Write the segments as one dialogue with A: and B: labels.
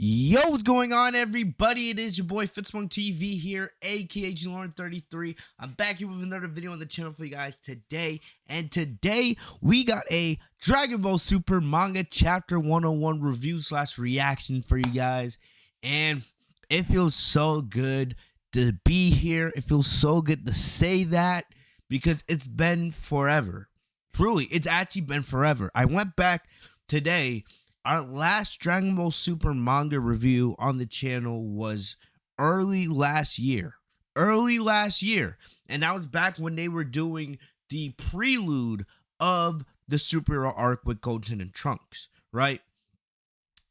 A: Yo, what's going on, everybody? It is your boy Fitzmonk TV here, aka Lauren33. I'm back here with another video on the channel for you guys today. And today we got a Dragon Ball Super Manga Chapter 101 review / reaction for you guys. And it feels so good to be here. It feels so good to say that because it's been forever. Truly, it's actually been forever. I went back today. Our last Dragon Ball Super manga review on the channel was early last year. And that was back when they were doing the prelude of the superhero arc with Goten and Trunks, right?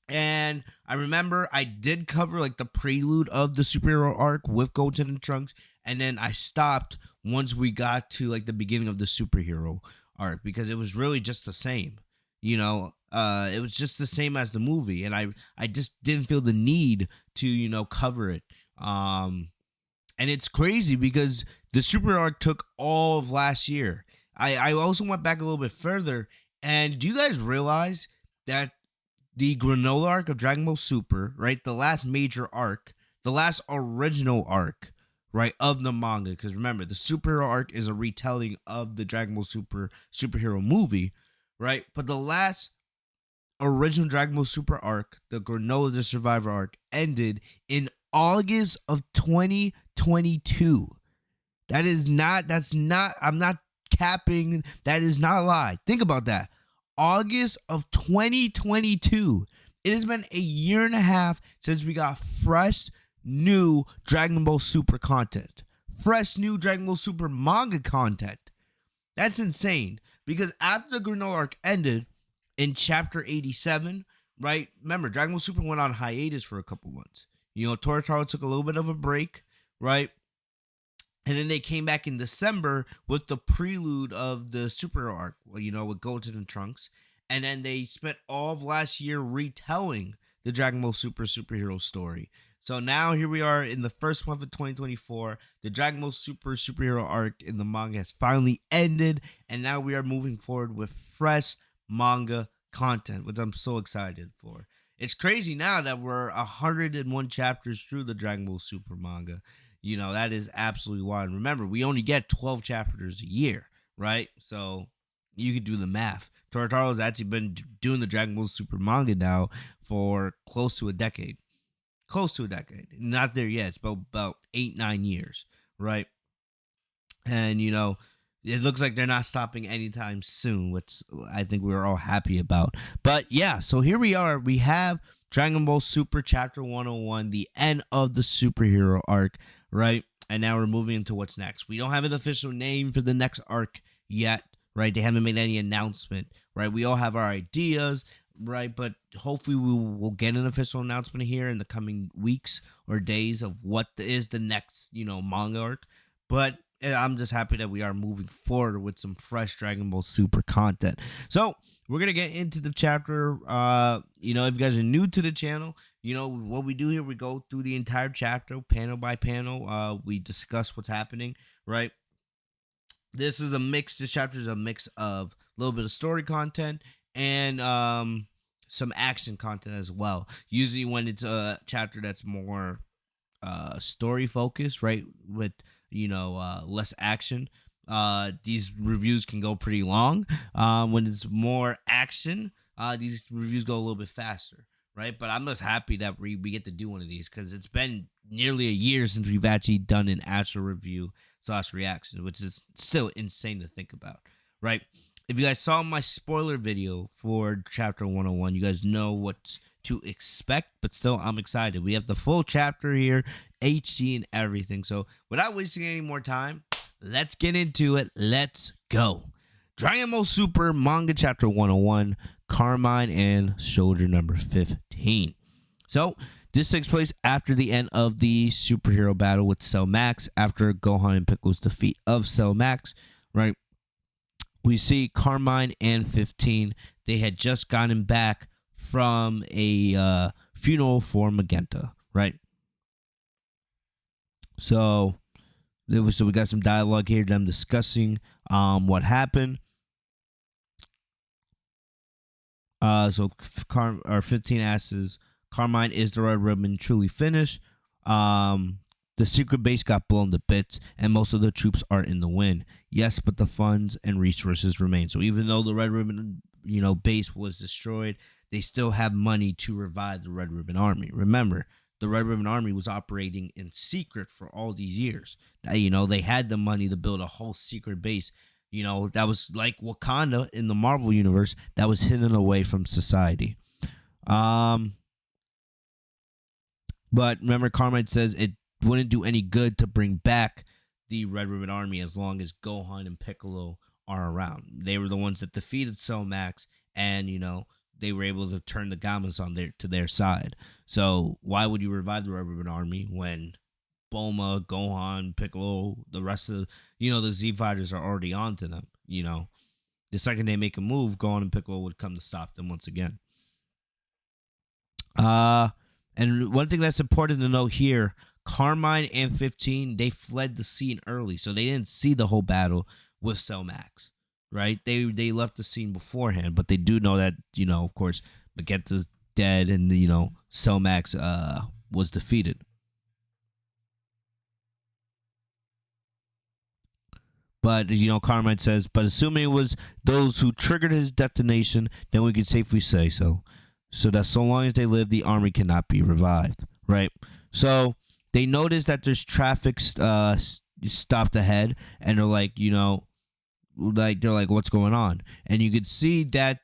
A: And I remember I did cover like the prelude of the superhero arc with Goten and Trunks, and then I stopped once we got to like the beginning of the superhero arc because it was really just the same, you know. It was just the same as the movie, and I just didn't feel the need to cover it. And it's crazy because the super arc took all of last year. I also went back a little bit further, and do you guys realize that the granola arc of Dragon Ball Super, right, the last major arc, the last original arc, right, of the manga, because remember, the superhero arc is a retelling of the Dragon Ball Super superhero movie, right? But the last original Dragon Ball Super arc, the Granola the Survivor arc, ended in August of 2022. I'm not capping. That is not a lie. Think about that. August of 2022. It has been a year and a half since we got fresh, new Dragon Ball Super content. Fresh, new Dragon Ball Super manga content. That's insane. Because after the Granola arc ended, in chapter 87, right? Remember, Dragon Ball Super went on hiatus for a couple months. Torotaro took a little bit of a break, right? And then they came back in December with the prelude of the superhero arc, with Goten and Trunks. And then they spent all of last year retelling the Dragon Ball Super superhero story. So now here we are in the first month of 2024. The Dragon Ball Super superhero arc in the manga has finally ended. And now we are moving forward with fresh manga content, which I'm so excited for. It's crazy now that we're 101 chapters through the Dragon Ball Super manga. That is absolutely wild. Remember, we only get 12 chapters a year, right? So you can do the math. Torotaro's actually been doing the Dragon Ball Super manga now for close to a decade. Not there yet. It's about 8-9 years, right? And it looks like they're not stopping anytime soon, which I think we're all happy about. But yeah, so here we are. We have Dragon Ball Super Chapter 101, the end of the superhero arc, right? And now we're moving into what's next. We don't have an official name for the next arc yet, right? They haven't made any announcement, right? We all have our ideas, right? But hopefully we will get an official announcement here in the coming weeks or days of what is the next, manga arc. But I'm just happy that we are moving forward with some fresh Dragon Ball Super content. So we're gonna get into the chapter. If you guys are new to the channel, what we do here, we go through the entire chapter, panel by panel. We discuss what's happening, right? This chapter is a mix of a little bit of story content and some action content as well. Usually when it's a chapter that's more story focused, right, with less action, these reviews can go pretty long. When it's more action, these reviews go a little bit faster, right? But I'm just happy that we get to do one of these because it's been nearly a year since we've actually done an actual review / reaction, which is still insane to think about, right? If you guys saw my spoiler video for chapter 101, you guys know what to expect, but still I'm excited. We have the full chapter here, HD and everything. So without wasting any more time, let's get into it. Let's go. Dragon Ball Super Manga Chapter 101, Carmine and Soldier number 15. So this takes place after the end of the superhero battle with Cell Max, after Gohan and Piccolo's defeat of Cell Max, right? We see Carmine and 15. They had just gotten back from a funeral for Magenta, right? So we got some dialogue here, them discussing what happened. So 15 asks Carmine, is the Red Ribbon truly finished? Um, the secret base got blown to bits, and most of the troops are in the win. Yes, but the funds and resources remain. So even though the Red Ribbon, base was destroyed, they still have money to revive the Red Ribbon Army. Remember, the Red Ribbon Army was operating in secret for all these years. They had the money to build a whole secret base. That was like Wakanda in the Marvel universe, that was hidden away from society. Um, but remember, Carmine says it wouldn't do any good to bring back the Red Ribbon Army as long as Gohan and Piccolo are around. They were the ones that defeated Max, and they were able to turn the Gammas to their side. So why would you revive the Red Ribbon Army when Bulma, Gohan, Piccolo, the rest of the Z fighters are already onto them? The second they make a move, Gohan and Piccolo would come to stop them once again. And one thing that's important to note here, Carmine and 15, they fled the scene early, so they didn't see the whole battle with Max, right? They left the scene beforehand, but they do know that, of course, Vegeta's dead and, Max was defeated. But, Carmine says, but assuming it was those who triggered his detonation, then we could safely say so. So that so long as they live, the army cannot be revived, right? So they notice that there's traffic stopped ahead, and they're like, what's going on? And you could see that,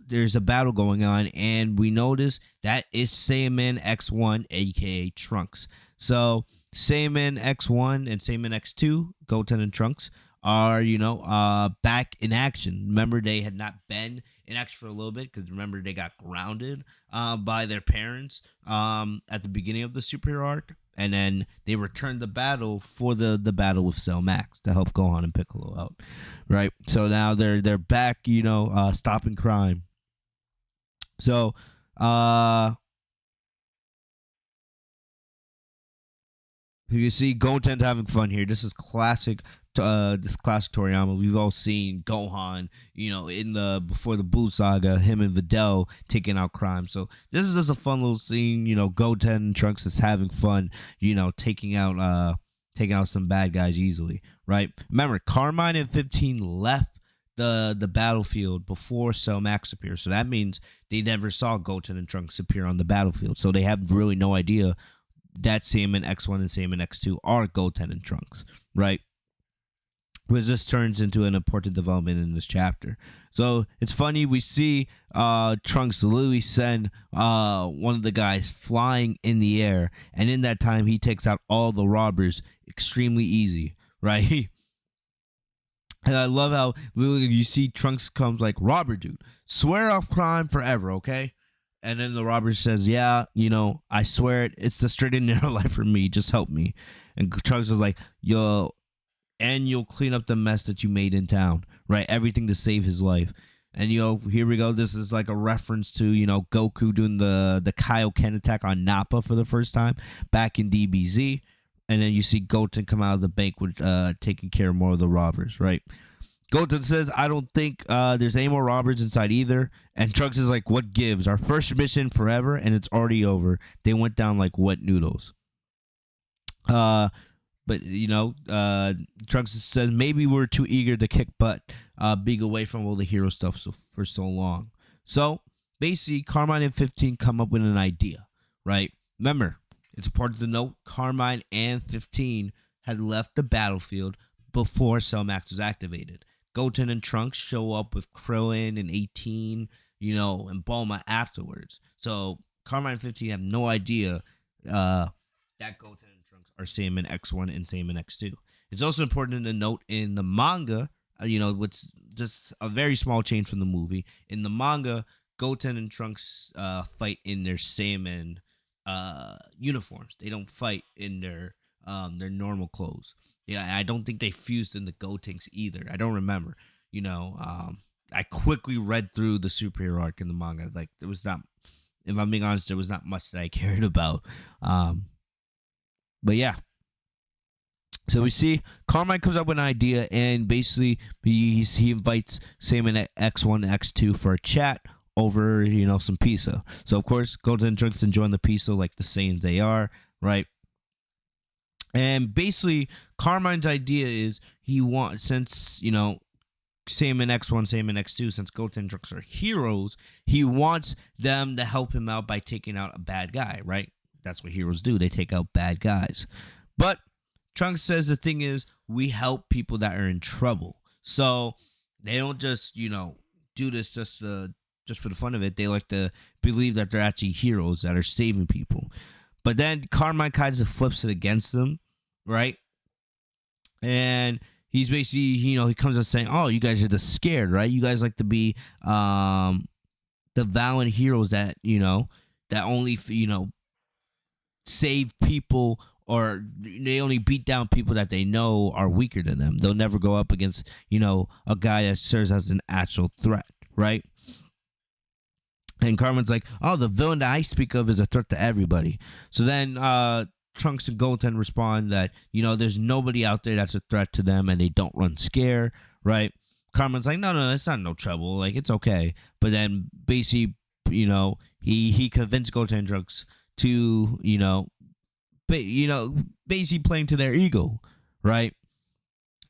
A: there's a battle going on, and we notice that it's Saiyaman X1, aka Trunks. So Saiyaman X1 and Saiyaman X2, Goten and Trunks, are back in action. Remember, they had not been in action for a little bit because remember they got grounded by their parents at the beginning of the superhero arc, and then they returned the battle for the battle with Cell Max to help Gohan and Piccolo out, right? So now they're back, stopping crime. So you see Goten's having fun here. This is classic. This classic Toriyama. We've all seen Gohan, in the before the Buu saga, him and Videl taking out crime. So this is just a fun little scene. Goten and Trunks is having fun. Taking out some bad guys easily. Right. Remember, Carmine and 15 left the battlefield before Cell Max appeared. So that means they never saw Goten and Trunks appear on the battlefield. So they have really no idea that Saiyaman X1 and Saiyaman X2 are Goten and Trunks, right? Which this turns into an important development in this chapter. So it's funny, we see Trunks literally send one of the guys flying in the air, and in that time he takes out all the robbers extremely easy, right? And I love how literally you see Trunks comes like, robber dude, swear off crime forever, okay? And then the robber says, yeah, I swear it. It's the straight and narrow life for me. Just help me. And Trunks is like, yo, and you'll clean up the mess that you made in town, right? Everything to save his life. And, here we go. This is like a reference to, Goku doing the Kaioken attack on Nappa for the first time back in DBZ. And then you see Goten come out of the bank with taking care of more of the robbers, right? Goten says, I don't think there's any more robbers inside either. And Trunks is like, what gives? Our first mission forever, and it's already over. They went down like wet noodles. But, Trunks says, maybe we're too eager to kick butt, being away from all the hero stuff for so long. So, basically, Carmine and 15 come up with an idea, right? Remember, it's important to note, Carmine and 15 had left the battlefield before Cell Max was activated. Goten and Trunks show up with Krillin and 18, and Bulma afterwards. So Carmine and 15 have no idea that Goten and Trunks are Saiyaman X1 and Saiyaman X2. It's also important to note in the manga, what's just a very small change from the movie. In the manga, Goten and Trunks fight in their Saiyaman uniforms. They don't fight in their normal clothes. Yeah, I don't think they fused in the Gotenks either. I don't remember. I quickly read through the superhero arc in the manga. Like, there was not, if I'm being honest, there was not much that I cared about. But yeah. So we see Carmine comes up with an idea, and basically he invites Saiyaman X1 and X2 for a chat over, some pizza. So of course, Goten and Trunks enjoying the pizza like the Saiyans they are, right? And basically, Carmine's idea is he wants, since, same in X1, same in X2, since Goten and Trunks are heroes, he wants them to help him out by taking out a bad guy, right? That's what heroes do. They take out bad guys. But Trunks says the thing is, we help people that are in trouble. So they don't just, do this just for the fun of it. They like to believe that they're actually heroes that are saving people. But then Carmine kind of flips it against them, right? And he's basically, he comes out saying, "Oh, you guys are just scared, right? You guys like to be the valiant heroes that that only save people, or they only beat down people that they know are weaker than them. They'll never go up against a guy that serves as an actual threat, right?" And Carmen's like, "Oh, the villain that I speak of is a threat to everybody." So then Trunks and Goten respond that, there's nobody out there that's a threat to them and they don't run scare, right? Carmen's like, no, it's not no trouble. Like, it's okay. But then basically, he convinced Goten and Trunks to, basically playing to their ego, right?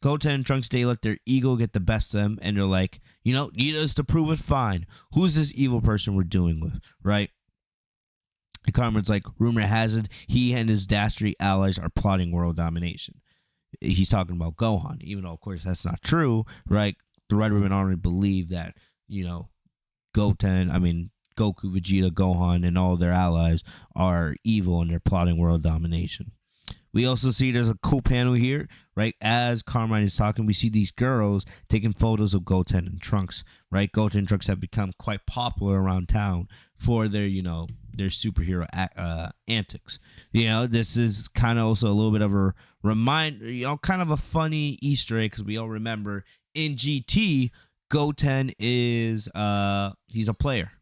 A: Goten and Trunks, they let their ego get the best of them, and they're like, need us to prove it, fine. Who's this evil person we're dealing with, right? And Carmen's like, rumor has it, he and his dastardly allies are plotting world domination. He's talking about Gohan, even though, of course, that's not true, right? The Red Ribbon Army believe that, Goku, Vegeta, Gohan, and all their allies are evil and they're plotting world domination. We also see there's a cool panel here, right? As Carmine is talking, we see these girls taking photos of Goten and Trunks, right? Goten and Trunks have become quite popular around town for their, their superhero antics. This is kind of also a little bit of a reminder, kind of a funny Easter egg, because we all remember in GT, Goten is, he's a player.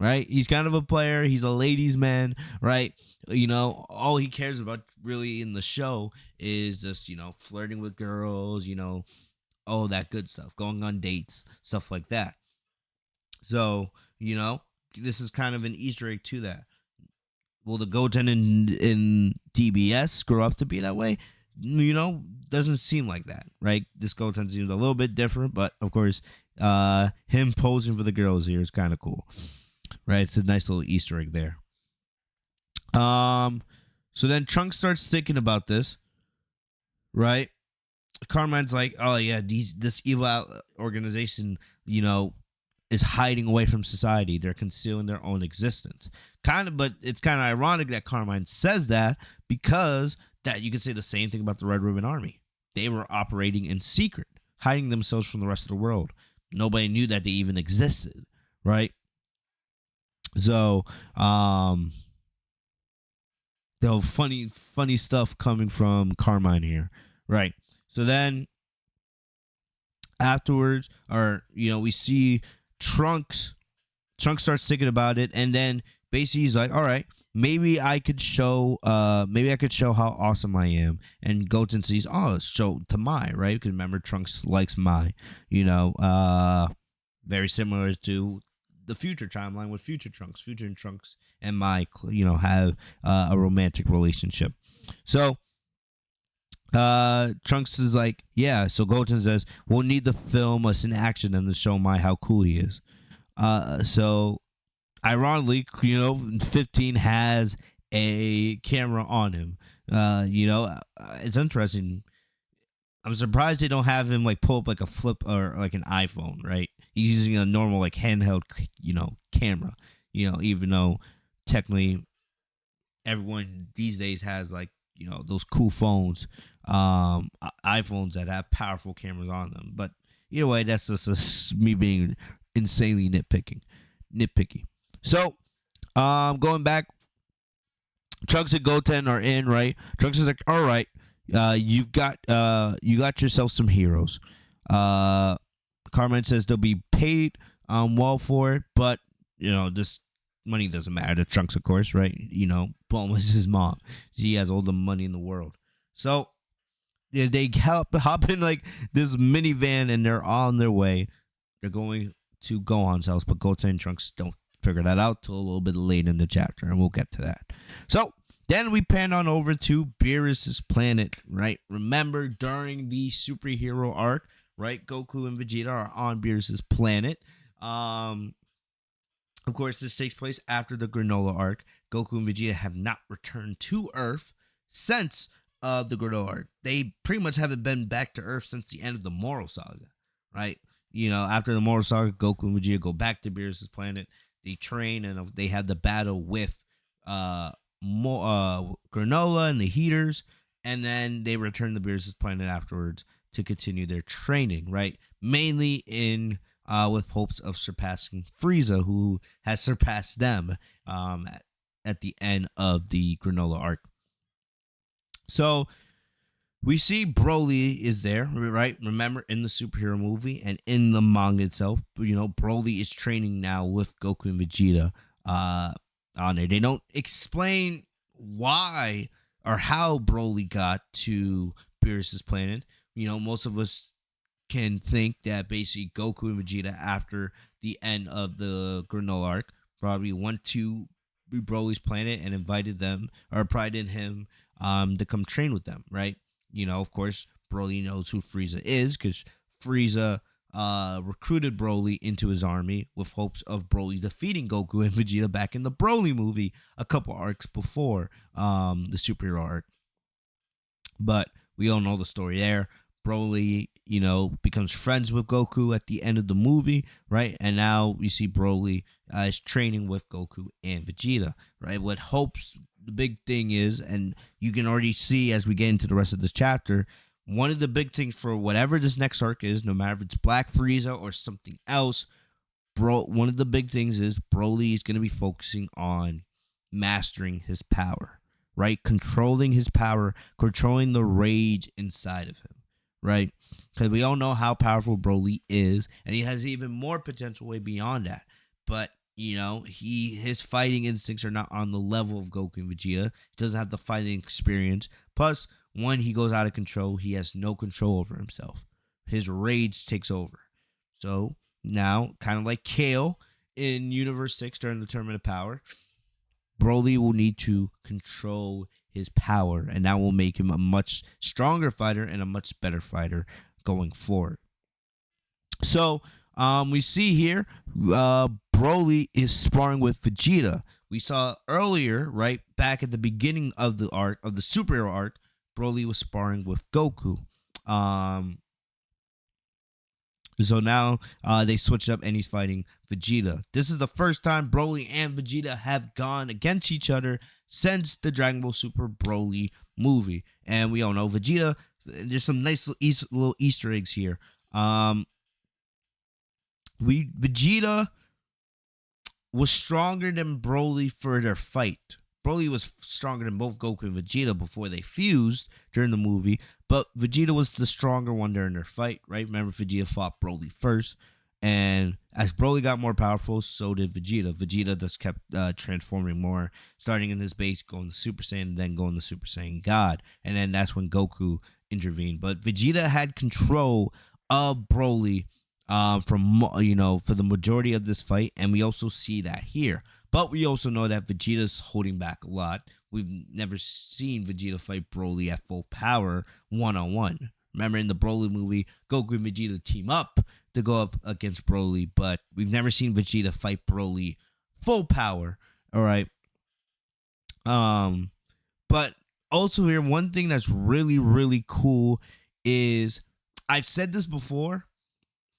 A: Right? He's kind of a player. He's a ladies' man, right? All he cares about really in the show is just, flirting with girls, all that good stuff, going on dates, stuff like that. So, this is kind of an Easter egg to that. Will the Goten in DBS grow up to be that way? Doesn't seem like that, right? This Goten seems a little bit different, but of course, him posing for the girls here is kind of cool. Right, it's a nice little Easter egg there. So then Trunks starts thinking about this, right? Carmine's like, "Oh yeah, this evil organization, is hiding away from society. They're concealing their own existence." But it's kind of ironic that Carmine says that, because that you could say the same thing about the Red Ribbon Army. They were operating in secret, hiding themselves from the rest of the world. Nobody knew that they even existed, right? So, the funny stuff coming from Carmine here, right? So then, afterwards, we see Trunks. Trunks starts thinking about it, and then basically he's like, "All right, maybe I could show how awesome I am." And Goten sees, "Oh, show to Mai, right?" Because remember, Trunks likes Mai. Very similar to the future timeline with Future Trunks. Future and Trunks and Mai, have a romantic relationship. So Trunks is like, yeah. So Goten says, "We'll need to film us in action and to show Mai how cool he is." So ironically, 15 has a camera on him. It's interesting. I'm surprised they don't have him like pull up like a flip or like an iPhone, right? He's using a normal like handheld, camera. Even though technically everyone these days has like those cool phones, iPhones that have powerful cameras on them. But either way, that's just me being insanely nitpicky. So, going back, Trunks and Goten are in, right? Trunks is like, "All right, you got yourself some heroes." Carmine says they'll be paid well for it, but this money doesn't matter to Trunks, of course, right? Bulma is his mom. She has all the money in the world. So they hop in like this minivan, and they're on their way. They're going to Gohan's house, but Goten and Trunks don't figure that out till a little bit late in the chapter, and we'll get to that. So then we pan on over to Beerus' planet, right? Remember, during the superhero arc, right, Goku and Vegeta are on Beerus' planet. Of course, this takes place after the Granola arc. Goku and Vegeta have not returned to Earth since the Granola arc. They pretty much haven't been back to Earth since the end of the Moral Saga, right? After the Moral Saga, Goku and Vegeta go back to Beerus' planet. They train and they have the battle with Granola and the Heaters, and then they return to Beerus' planet afterwards to continue their training, right? Mainly in with hopes of surpassing Frieza, who has surpassed them at the end of the Granola arc. So we see Broly is there, right? Remember, in the superhero movie and in the manga itself, Broly is training now with Goku and Vegeta on there. They don't explain why or how Broly got to Beerus' planet. Most of us can think that basically Goku and Vegeta, after the end of the Granola arc, probably went to Broly's planet and invited them, or invited him to come train with them, right? Of course, Broly knows who Frieza is because Frieza recruited Broly into his army with hopes of Broly defeating Goku and Vegeta back in the Broly movie a couple arcs before the superhero arc. But we all know the story there. Broly, becomes friends with Goku at the end of the movie, right? And now we see Broly is training with Goku and Vegeta, right? What hopes, the big thing is, and you can already see as we get into the rest of this chapter, one of the big things for whatever this next arc is, no matter if it's Black Frieza or something else, one of the big things is Broly is going to be focusing on mastering his power, right? Controlling his power, controlling the rage inside of him, right? Because we all know how powerful Broly is, and he has even more potential way beyond that. But his fighting instincts are not on the level of Goku and Vegeta. He doesn't have the fighting experience. Plus, when he goes out of control, he has no control over himself. His rage takes over. So now, kind of like Kale in Universe 6 during the Tournament of Power, Broly will need to control his power, and that will make him a much stronger fighter and a much better fighter going forward. So we see here Broly is sparring with Vegeta. We saw earlier, right back at the beginning of the arc, of the superhero arc, Broly was sparring with Goku. So now they switched up and he's fighting Vegeta. This is the first time Broly and Vegeta have gone against each other since the Dragon Ball Super Broly movie. And we all know Vegeta, there's some nice little Easter eggs here. Vegeta was stronger than Broly for their fight. Broly was stronger than both Goku and Vegeta before they fused during the movie, but Vegeta was the stronger one during their fight, right? Remember, Vegeta fought Broly first, and as Broly got more powerful, so did Vegeta. Vegeta just kept transforming more, starting in his base, going to Super Saiyan, and then going to Super Saiyan God, and then that's when Goku intervened. But Vegeta had control of Broly for the majority of this fight, and we also see that here. But we also know that Vegeta's holding back a lot. We've never seen Vegeta fight Broly at full power one-on-one. Remember, in the Broly movie, Goku and Vegeta team up to go up against Broly, but we've never seen Vegeta fight Broly full power. All right. But also here, one thing that's really, really cool is, I've said this before,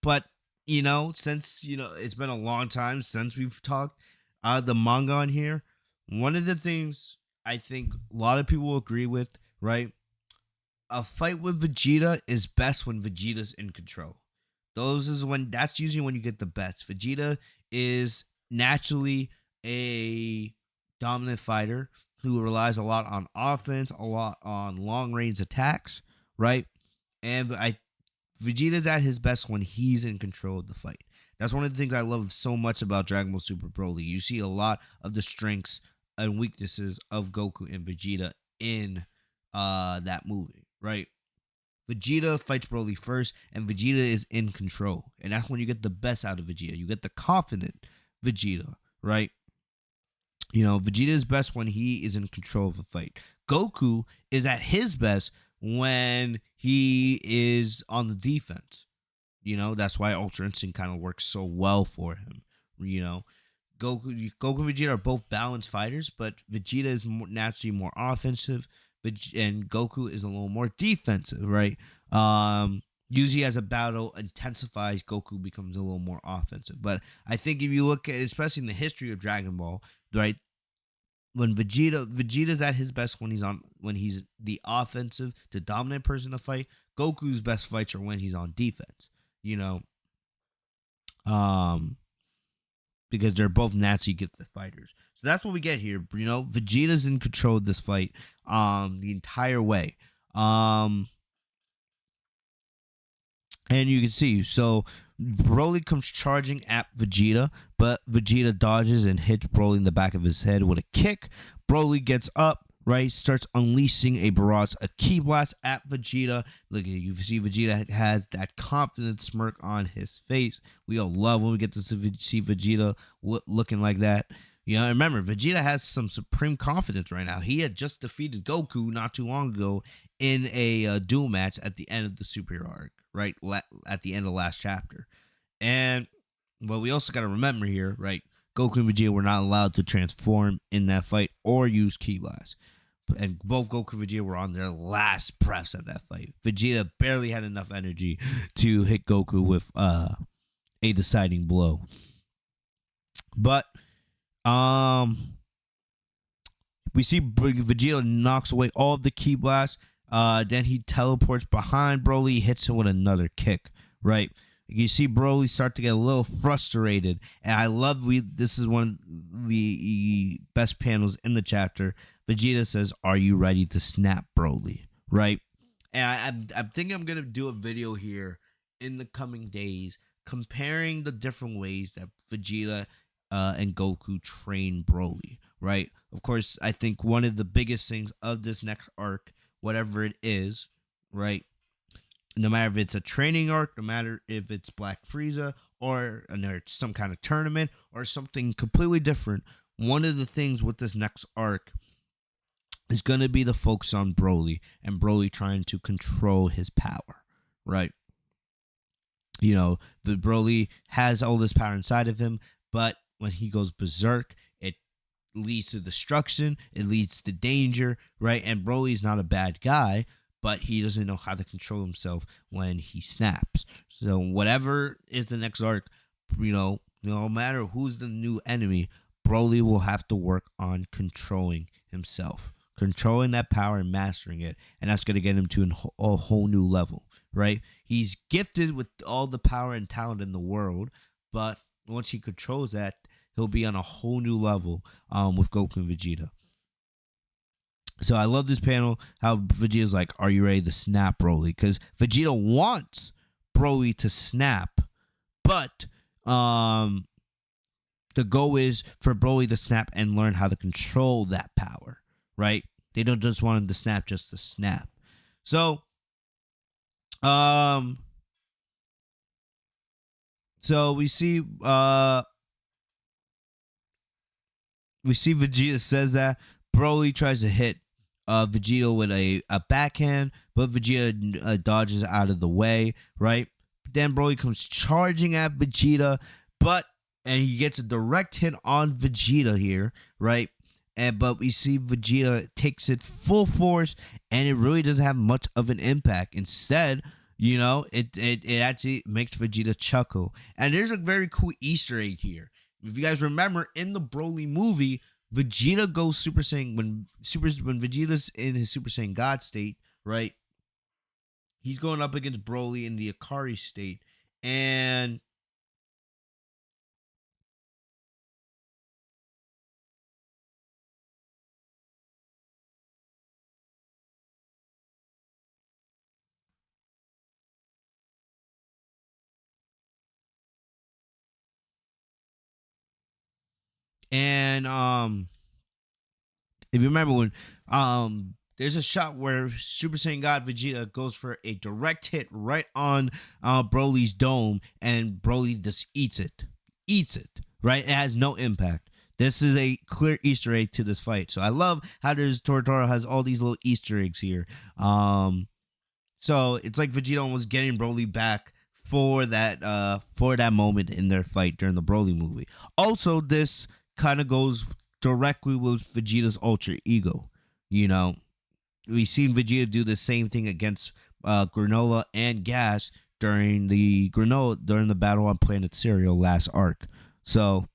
A: but since it's been a long time since we've talked the manga on here, one of the things I think a lot of people will agree with, right? A fight with Vegeta is best when Vegeta's in control. That's usually when you get the best. Vegeta is naturally a dominant fighter who relies a lot on offense, a lot on long range attacks, right? And Vegeta's at his best when he's in control of the fight. That's one of the things I love so much about Dragon Ball Super Broly. You see a lot of the strengths and weaknesses of Goku and Vegeta in that movie, right? Vegeta fights Broly first, and Vegeta is in control. And that's when you get the best out of Vegeta. You get the confident Vegeta, right? Vegeta is best when he is in control of a fight. Goku is at his best when he is on the defense. That's why Ultra Instinct kind of works so well for him. You know, Goku and Vegeta are both balanced fighters, but Vegeta is naturally more offensive, and Goku is a little more defensive, right? Usually as a battle intensifies, Goku becomes a little more offensive. But I think if you look at, especially in the history of Dragon Ball, right, when Vegeta's at his best when he's the offensive, the dominant person to fight. Goku's best fights are when he's on defense. You know, um, because they're both naturally gifted fighters. So that's what we get here. Vegeta's in control of this fight the entire way. And you can see, so Broly comes charging at Vegeta, but Vegeta dodges and hits Broly in the back of his head with a kick. Broly gets up, right, starts unleashing a barrage, a ki blast at Vegeta. Look, you see Vegeta has that confident smirk on his face. We all love when we get to see Vegeta looking like that. Remember, Vegeta has some supreme confidence right now. He had just defeated Goku not too long ago in a duel match at the end of the superhero arc, right? At the end of the last chapter. And, we also got to remember here, right? Goku and Vegeta were not allowed to transform in that fight or use ki blast. And both Goku and Vegeta were on their last breaths at that fight. Vegeta barely had enough energy to hit Goku with a deciding blow. But we see Vegeta knocks away all of the ki blasts. Then he teleports behind Broly, hits him with another kick. Right, you see Broly start to get a little frustrated, and I love this is one of the best panels in the chapter. Vegeta says, "Are you ready to snap, Broly?" Right, and I'm thinking I'm gonna do a video here in the coming days comparing the different ways that Vegeta and Goku train Broly, right? Of course, I think one of the biggest things of this next arc, whatever it is, right? No matter if it's a training arc, no matter if it's Black Frieza or some kind of tournament or something completely different, one of the things with this next arc is going to be the focus on Broly and Broly trying to control his power, right? The Broly has all this power inside of him, but when he goes berserk, it leads to destruction, it leads to danger, right? And Broly's not a bad guy, but he doesn't know how to control himself when he snaps. So whatever is the next arc, no matter who's the new enemy, Broly will have to work on controlling himself, controlling that power and mastering it, and that's going to get him to a whole new level, right? He's gifted with all the power and talent in the world, but once he controls that, he'll be on a whole new level with Goku and Vegeta. So I love this panel, how Vegeta's like, "Are you ready to snap, Broly?" Because Vegeta wants Broly to snap, but the goal is for Broly to snap and learn how to control that power, right? They don't just want him to snap just to snap. So, we see Vegeta says that Broly tries to hit Vegeta with a backhand, but Vegeta dodges out of the way, right? Then Broly comes charging at Vegeta, and he gets a direct hit on Vegeta here, right? But we see Vegeta takes it full force, and it really doesn't have much of an impact. Instead, it actually makes Vegeta chuckle. And there's a very cool Easter egg here. If you guys remember, in the Broly movie, Vegeta goes Super Saiyan when Vegeta's in his Super Saiyan God state, right? He's going up against Broly in the Akari state, and if you remember when There's a shot where Super Saiyan God Vegeta goes for a direct hit right on Broly's dome, and Broly just eats it. Right, it has no impact. This is a clear Easter egg to this fight. So I love how there's Tortoro has all these little Easter eggs here. So it's like Vegeta was getting Broly back for that moment in their fight during the Broly movie. Also, this kind of goes directly with Vegeta's alter ego. You know, we've seen Vegeta do the same thing against Granola and Gas during the battle on Planet Cereal last arc. So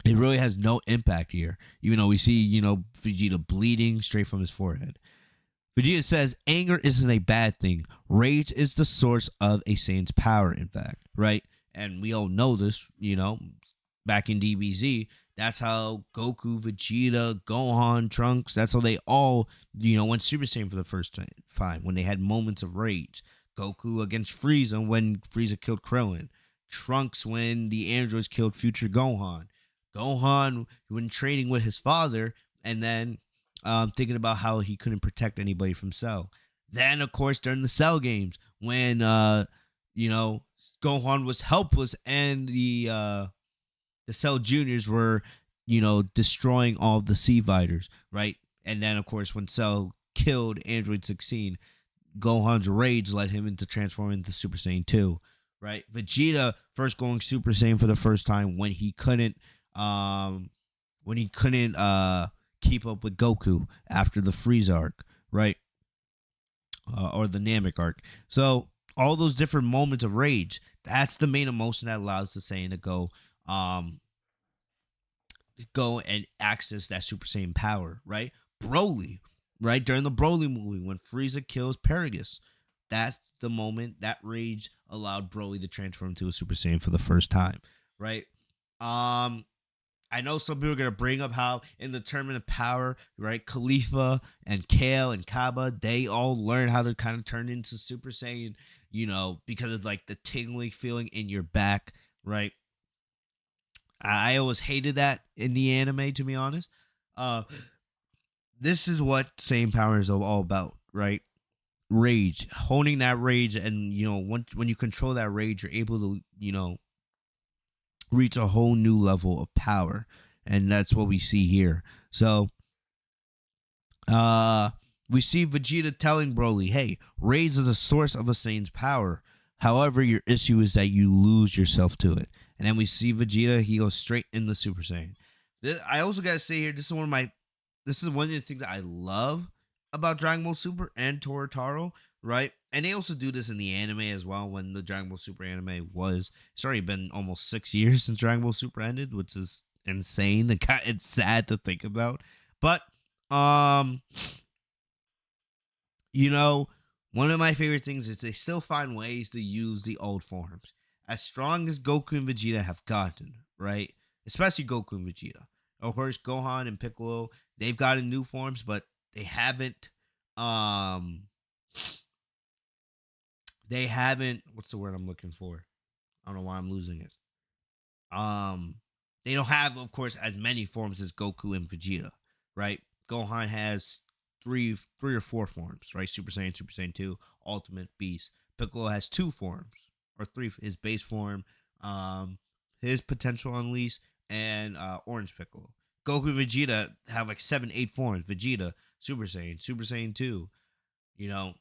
A: it really has no impact here. Even though we see, Vegeta bleeding straight from his forehead. Vegeta says anger isn't a bad thing. Rage is the source of a Saiyan's power, in fact, right? And we all know this, back in DBZ. That's how Goku, Vegeta, Gohan, Trunks, that's how they all, went Super Saiyan for the first time when they had moments of rage. Goku against Frieza when Frieza killed Krillin. Trunks when the androids killed future Gohan. Gohan when training with his father, and then thinking about how he couldn't protect anybody from Cell. Then, of course, during the Cell games, when Gohan was helpless and the Cell Juniors were destroying all of the Sea Fighters, right? And then, of course, when Cell killed Android 16, Gohan's rage led him into transforming into Super Saiyan 2, right? Vegeta first going Super Saiyan for the first time when he couldn't um keep up with Goku after the Frieza arc, right? Or the Namek arc. So all those different moments of rage, that's the main emotion that allows the Saiyan to um go and access that Super Saiyan power, right? Broly, right? During the Broly movie when Frieza kills Paragus, that's the moment that rage allowed Broly to transform into a Super Saiyan for the first time, right? Um I know some people are gonna bring up how in the Tournament of Power, right, Khalifa and Kale and Kaba, they all learn how to kind of turn into Super Saiyan, because of like the tingling feeling in your back, right? I always hated that in the anime, to be honest. Uh, this is what Saiyan Power is all about, right? Rage, honing that rage, and when you control that rage, you're able to reach a whole new level of power, and that's what we see here. So uh we see Vegeta telling Broly, hey, rage is the source of a Saiyan's power. However, your issue is that you lose yourself to it. And then we see Vegeta, he goes straight in the Super Saiyan. I also gotta say here, this is one of the things that I love about Dragon Ball Super and Torotaro, right? And they also do this in the anime as well. When the Dragon Ball Super anime was, it's already been almost 6 years since Dragon Ball Super ended, which is insane. It's sad to think about, but um, you know, one of my favorite things is they still find ways to use the old forms. As strong as Goku and Vegeta have gotten, right? Especially Goku and Vegeta. Of course, Gohan and Piccolo, they've gotten new forms, but they haven't um what's the word I'm looking for? I don't know why I'm losing it. Um, they don't have, of course, as many forms as Goku and Vegeta, right? Gohan has three or four forms, right? Super Saiyan 2, Ultimate, Beast. Piccolo has two forms, or three: his base form, um, his potential unleashed, and Orange Piccolo. Goku and Vegeta have like 7, 8 forms. Vegeta, Super Saiyan 2. You know,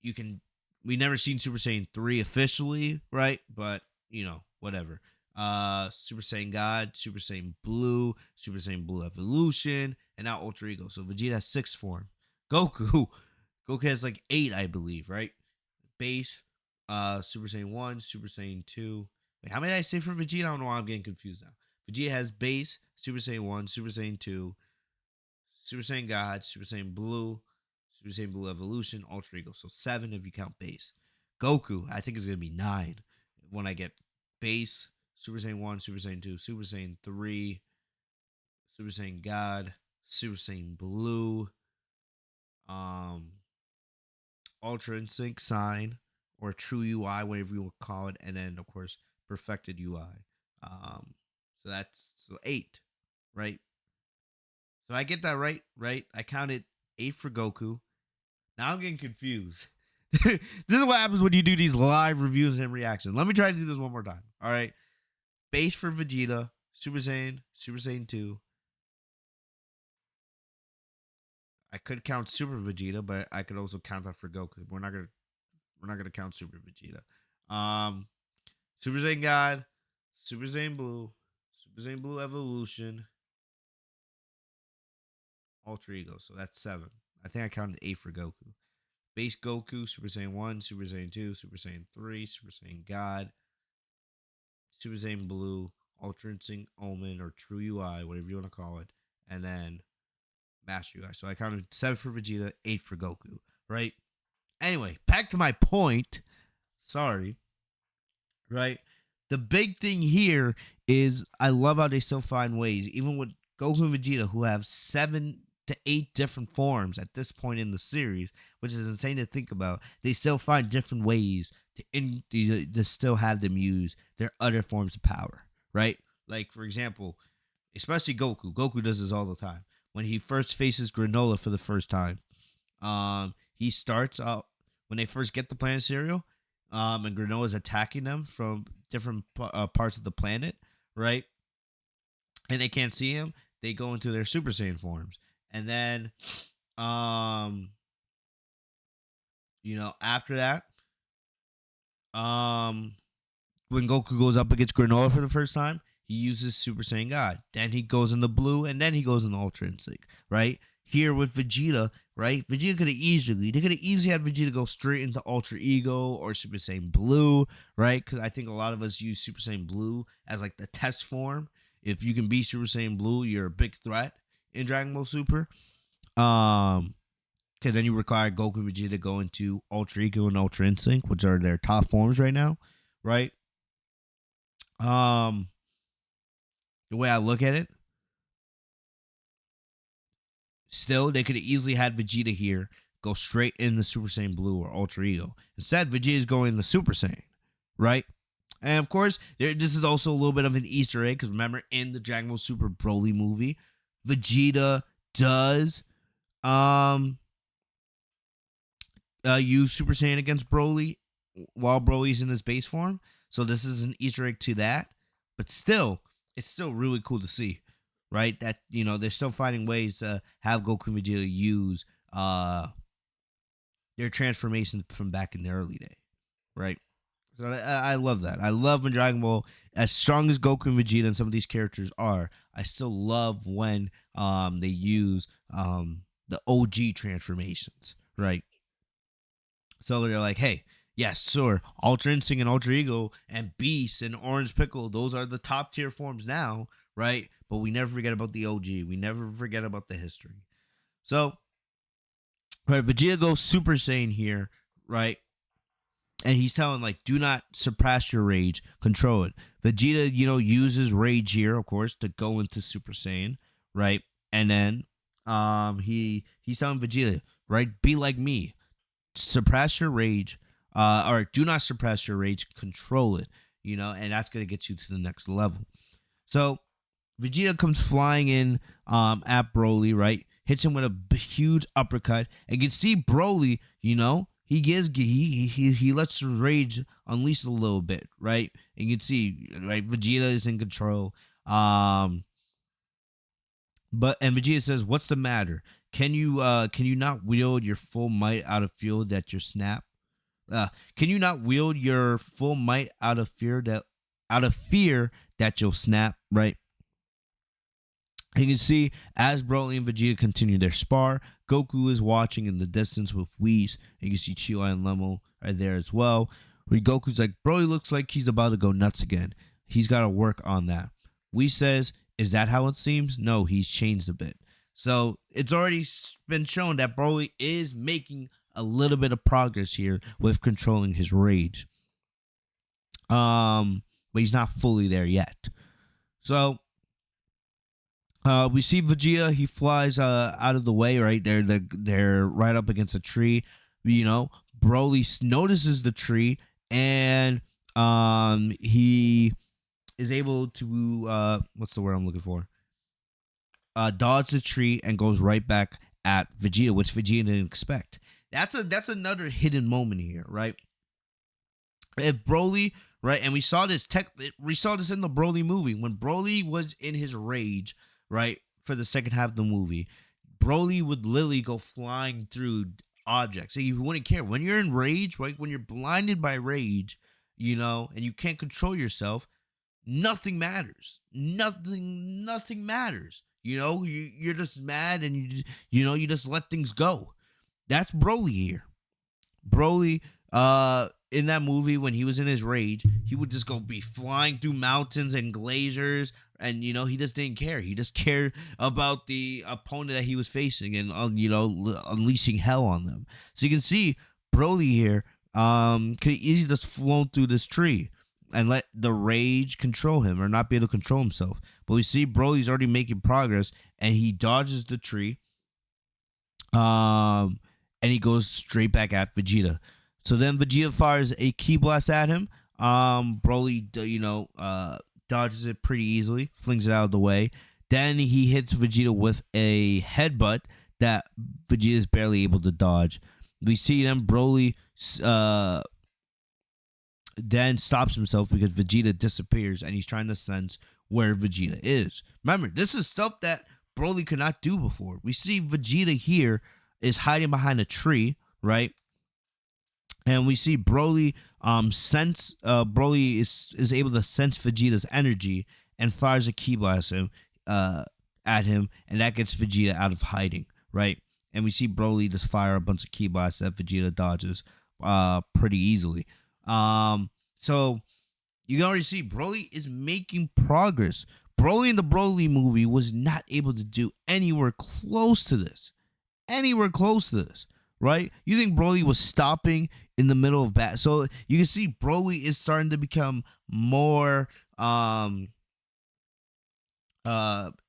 A: you can we never seen Super Saiyan 3 officially, right? But, whatever. Super Saiyan God, Super Saiyan Blue Evolution, and now Ultra Ego. So Vegeta has 6 form. Goku Goku has like 8, I believe, right? Base, Super Saiyan 1, Super Saiyan 2. Wait, how many did I say for Vegeta? I don't know why I'm getting confused now. Vegeta has base, Super Saiyan 1, Super Saiyan 2, Super Saiyan God, Super Saiyan Blue Evolution, Ultra Ego. So 7 if you count base. Goku, I think is gonna be 9 when I get base, Super Saiyan 1, Super Saiyan 2, Super Saiyan 3, Super Saiyan God, Super Saiyan Blue, um, Ultra Instinct Sign, or True UI, whatever you would call it, and then of course Perfected UI. So that's 8, right? So I get that right, right? I counted 8 for Goku. Now I'm getting confused. This is what happens when you do these live reviews and reactions. Let me try to do this one more time. All right. Base for Vegeta, Super Saiyan 2. I could count Super Vegeta, but I could also count that for Goku. We're not gonna count Super Vegeta. Super Saiyan God, Super Saiyan Blue Evolution, Ultra Ego. So that's 7. I think I counted 8 for Goku. Base Goku, Super Saiyan 1, Super Saiyan 2, Super Saiyan 3, Super Saiyan God, Super Saiyan Blue, Ultra Instinct, Omen, or True UI, whatever you want to call it, and then Master UI. So I counted 7 for Vegeta, 8 for Goku, right? Anyway, back to my point. Sorry, right? The big thing here is I love how they still find ways, even with Goku and Vegeta, who have 7 to 8 different forms at this point in the series, which is insane to think about. They still find different ways to still have them use their other forms of power, right? Like, for example, especially Goku. Goku does this all the time. When he first faces Granola for the first time, he starts out when they first get the planet cereal, and Granola's attacking them from different parts of the planet, right? And they can't see him. They go into their Super Saiyan forms, and then, um, after that, um, when Goku goes up against Granola for the first time, he uses Super Saiyan God. Then he goes in the blue, and then he goes in the Ultra Instinct, right? Here with Vegeta, right? They could have easily had Vegeta go straight into Ultra Ego or Super Saiyan Blue, right? Because I think a lot of us use Super Saiyan Blue as like the test form. If you can be Super Saiyan Blue, you're a big threat in Dragon Ball Super. Because then you require Goku and Vegeta to go into Ultra Ego and Ultra Instinct, which are their top forms right now, right? Um, the way I look at it, still they could have easily had Vegeta here go straight in the Super Saiyan Blue or Ultra Ego. Instead, Vegeta is going in the Super Saiyan, right? And of course, this is also a little bit of an Easter egg because remember in the Dragon Ball Super Broly movie, Vegeta does use Super Saiyan against Broly while Broly's in his base form. So this is an Easter egg to that. But still, it's still really cool to see, right? That, they're still finding ways to have Goku and Vegeta use their transformations from back in the early day, right? So I love that. I love when Dragon Ball, as strong as Goku and Vegeta and some of these characters are, I still love when they use the OG transformations, right? So they're like, hey, yes, sure, Ultra Instinct and Ultra Ego and Beast and Orange Pickle, those are the top tier forms now, right? But we never forget about the OG. We never forget about the history. So, right, Vegeta goes Super Saiyan here, right? And he's telling, like, do not suppress your rage, control it. Vegeta, uses rage here, of course, to go into Super Saiyan, right? And then he's telling Vegeta, right, be like me. Suppress your rage, or do not suppress your rage, control it, and that's going to get you to the next level. So Vegeta comes flying in at Broly, right? Hits him with a huge uppercut. And you can see Broly, he lets his rage unleash a little bit, right? And you can see, right, Vegeta is in control. And Vegeta says, "What's the matter? Can you not wield your full might out of fear that your snap? Can you not wield your full might out of fear that you'll snap?" Right? You can see as Broly and Vegeta continue their spar, Goku is watching in the distance with Whis, and you can see Chi and Lemo are there as well. Where Goku's like, Broly looks like he's about to go nuts again. He's got to work on that. Whis says, is that how it seems? No, he's changed a bit. So it's already been shown that Broly is making a little bit of progress here with controlling his rage. But he's not fully there yet. So we see Vegeta. He flies out of the way. Right, they're right up against a tree. Broly notices the tree, and he is able to what's the word I'm looking for? Dodge the tree and goes right back at Vegeta, which Vegeta didn't expect. That's another hidden moment here, right? If Broly, right, and we saw this in the Broly movie when Broly was in his rage, right, for the second half of the movie. Broly would literally go flying through objects. So you wouldn't care when you're in rage, right? When you're blinded by rage, and you can't control yourself, nothing matters. Nothing matters. You're just mad, and you just let things go. That's Broly here. Broly, in that movie when he was in his rage, he would just go be flying through mountains and glaciers, and he just didn't care. He just cared about the opponent that he was facing, and unleashing hell on them. So you can see Broly here, could easily just flown through this tree and let the rage control him or not be able to control himself. But we see Broly's already making progress, and he dodges the tree. And he goes straight back at Vegeta. So then Vegeta fires a ki blast at him. Broly, dodges it pretty easily, flings it out of the way. Then he hits Vegeta with a headbutt that Vegeta is barely able to dodge. We see then Broly then stops himself because Vegeta disappears, and he's trying to sense where Vegeta is. Remember, this is stuff that Broly could not do before. We see Vegeta here is hiding behind a tree, right? And we see Broly Broly is able to sense Vegeta's energy and fires a ki blast at him, and that gets Vegeta out of hiding, right? And we see Broly just fire a bunch of ki blasts that Vegeta dodges pretty easily. So you can already see Broly is making progress. Broly in the Broly movie was not able to do anywhere close to this. Right? You think Broly was stopping in the middle of battle? So you can see Broly is starting to become more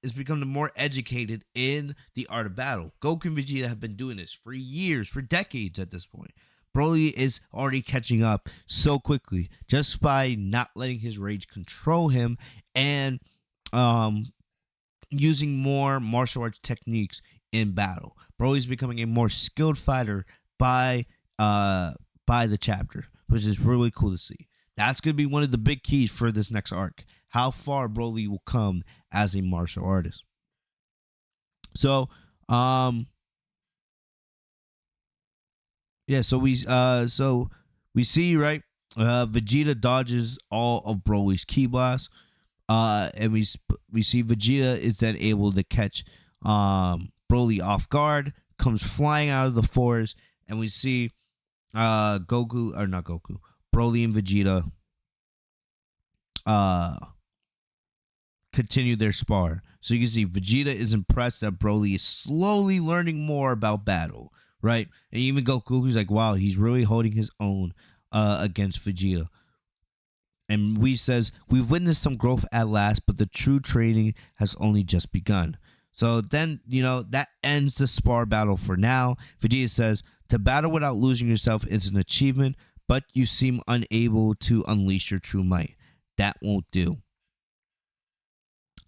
A: is becoming more educated in the art of battle. Goku and Vegeta have been doing this for years, for decades at this point. Broly is already catching up so quickly just by not letting his rage control him and using more martial arts techniques in battle. Broly's becoming a more skilled fighter by the chapter, which is really cool to see. That's going to be one of the big keys for this next arc. How far Broly will come as a martial artist. So, yeah, so we see, right, Vegeta dodges all of Broly's ki blasts, and we see Vegeta is then able to catch Broly off guard, comes flying out of the forest, and we see Broly and Vegeta continue their spar. So you can see Vegeta is impressed that Broly is slowly learning more about battle, right? And even Goku's like, wow, he's really holding his own against Vegeta. And Whis says, we've witnessed some growth at last, but the true training has only just begun. So then, that ends the spar battle for now. Vegeta says, to battle without losing yourself is an achievement, but you seem unable to unleash your true might. That won't do.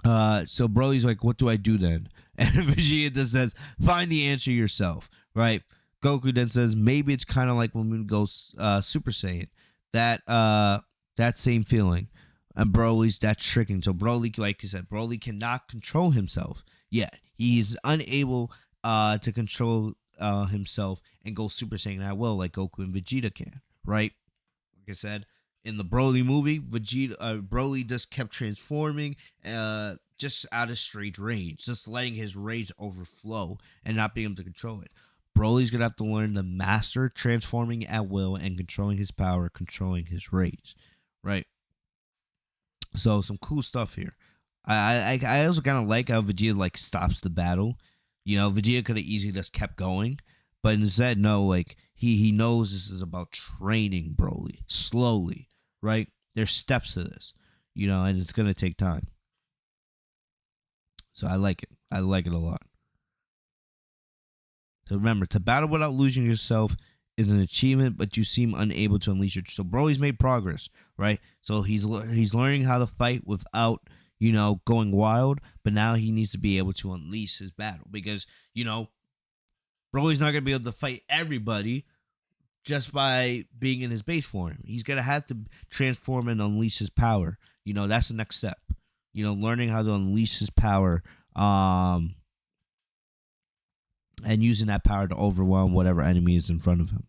A: So Broly's like, what do I do then? And Vegeta says, find the answer yourself, right? Goku then says, maybe it's kind of like when we go Super Saiyan. That same feeling. And Broly's that tricking. So Broly, like you said, Broly cannot control himself yet. He's unable to control himself and go Super Saiyan at will like Goku and Vegeta can, right? Like I said, in the Broly movie, Broly just kept transforming just out of straight rage, just letting his rage overflow and not being able to control it. Broly's going to have to learn to master transforming at will and controlling his power, controlling his rage, right? So some cool stuff here. I also kind of like how Vegeta stops the battle. Vegeta could have easily just kept going, but instead, no, he knows this is about training Broly slowly, right? There's steps to this, and it's gonna take time. So I like it. I like it a lot. So remember, to battle without losing yourself is an achievement, but you seem unable to unleash your. So Broly's made progress, right? So he's learning how to fight without going wild, but now he needs to be able to unleash his battle because Broly's not gonna be able to fight everybody just by being in his base form. He's gonna have to transform and unleash his power. That's the next step. Learning how to unleash his power, and using that power to overwhelm whatever enemy is in front of him.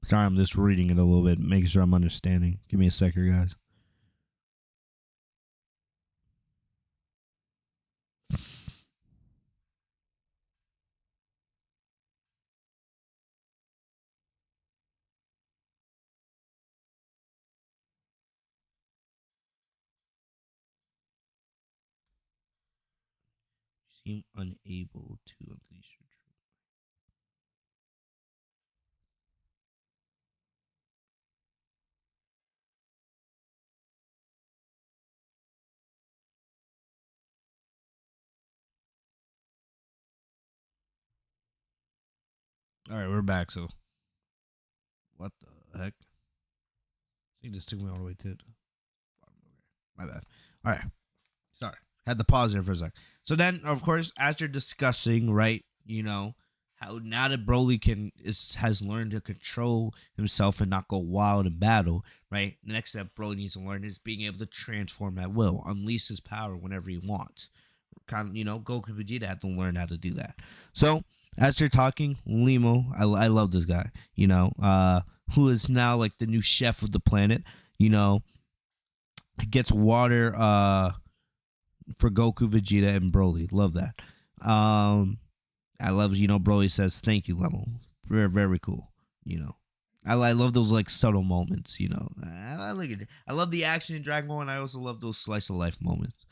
A: Sorry, I'm just reading it a little bit, making sure I'm understanding. Give me a second, guys. Seem unable to unleash your true. All right, we're back. So, what the heck? He just took me all the way to the bottom. Okay, my bad. All right, sorry. Had the pause there for a sec. So then, of course, as you're discussing, right? How now that Broly has learned to control himself and not go wild in battle, right? The next step Broly needs to learn is being able to transform at will, unleash his power whenever he wants. Kind of, Goku and Vegeta had to learn how to do that. So as you're talking, Limo, I love this guy. Who is now like the new chef of the planet. Gets water for Goku, Vegeta, and Broly. Love that. I love, Broly says thank you, Limo. Very, very cool. I love those like subtle moments. I like it. I love the action in Dragon Ball, and I also love those slice of life moments.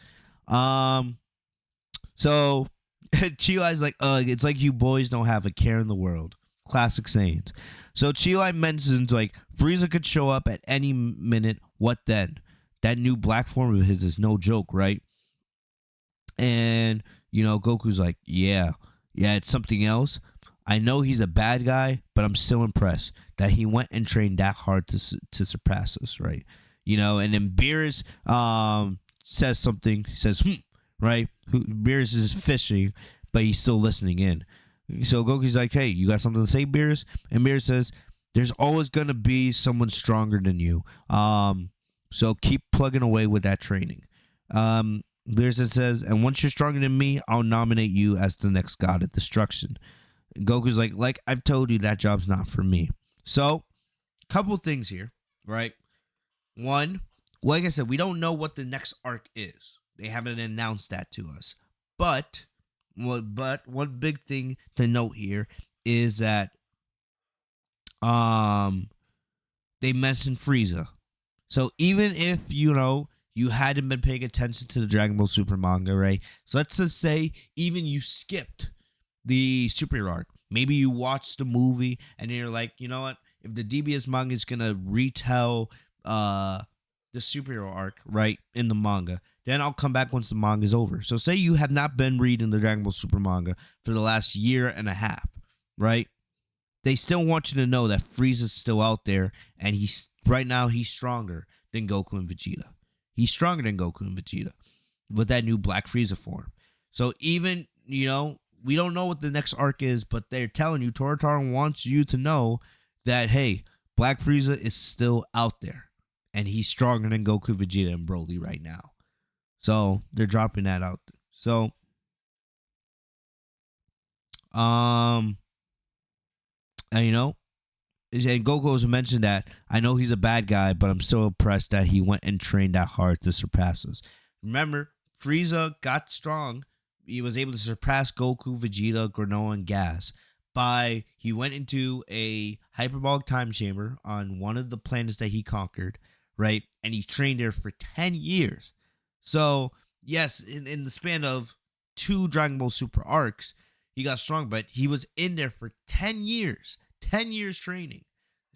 A: So Chilai's like, it's like you boys don't have a care in the world. Classic sayings. So Chilai mentions like Frieza could show up at any minute. What then? That new black form of his is no joke, right? And Goku's like, yeah, it's something else. I know he's a bad guy, but I'm still impressed that he went and trained that hard to surpass us, right? And then Beerus says something. He says, right? Beerus is fishing, but he's still listening in. So Goku's like, hey, you got something to say, Beerus? And Beerus says, there's always going to be someone stronger than you. So keep plugging away with that training. Beerus says, and once you're stronger than me, I'll nominate you as the next god of destruction. Goku's like I've told you, that job's not for me. So, couple things here, right? One, like I said, we don't know what the next arc is. They haven't announced that to us. But one big thing to note here is that they mentioned Frieza. So even if you hadn't been paying attention to the Dragon Ball Super manga, right? So let's just say even you skipped the superhero arc. Maybe you watched the movie and you're like, you know what? If the DBS manga is gonna retell the superhero arc, right, in the manga, then I'll come back once the manga is over. So say you have not been reading the Dragon Ball Super manga for the last year and a half, right? They still want you to know that Frieza's still out there, and he's stronger than Goku and Vegeta. He's stronger than Goku and Vegeta with that new Black Frieza form. So even, we don't know what the next arc is, but they're telling you, Toritaro wants you to know that, hey, Black Frieza is still out there, and he's stronger than Goku, Vegeta, and Broly right now. So they're dropping that out. So, and and Goku has mentioned that I know he's a bad guy, but I'm still impressed that he went and trained that hard to surpass us. Remember, Frieza got strong. He was able to surpass Goku, Vegeta, Granola, and Gas he went into a hyperbolic time chamber on one of the planets that he conquered, right? And he trained there for 10 years. So, yes, in the span of 2 Dragon Ball Super arcs, he got strong, but he was in there for 10 years. 10 years training.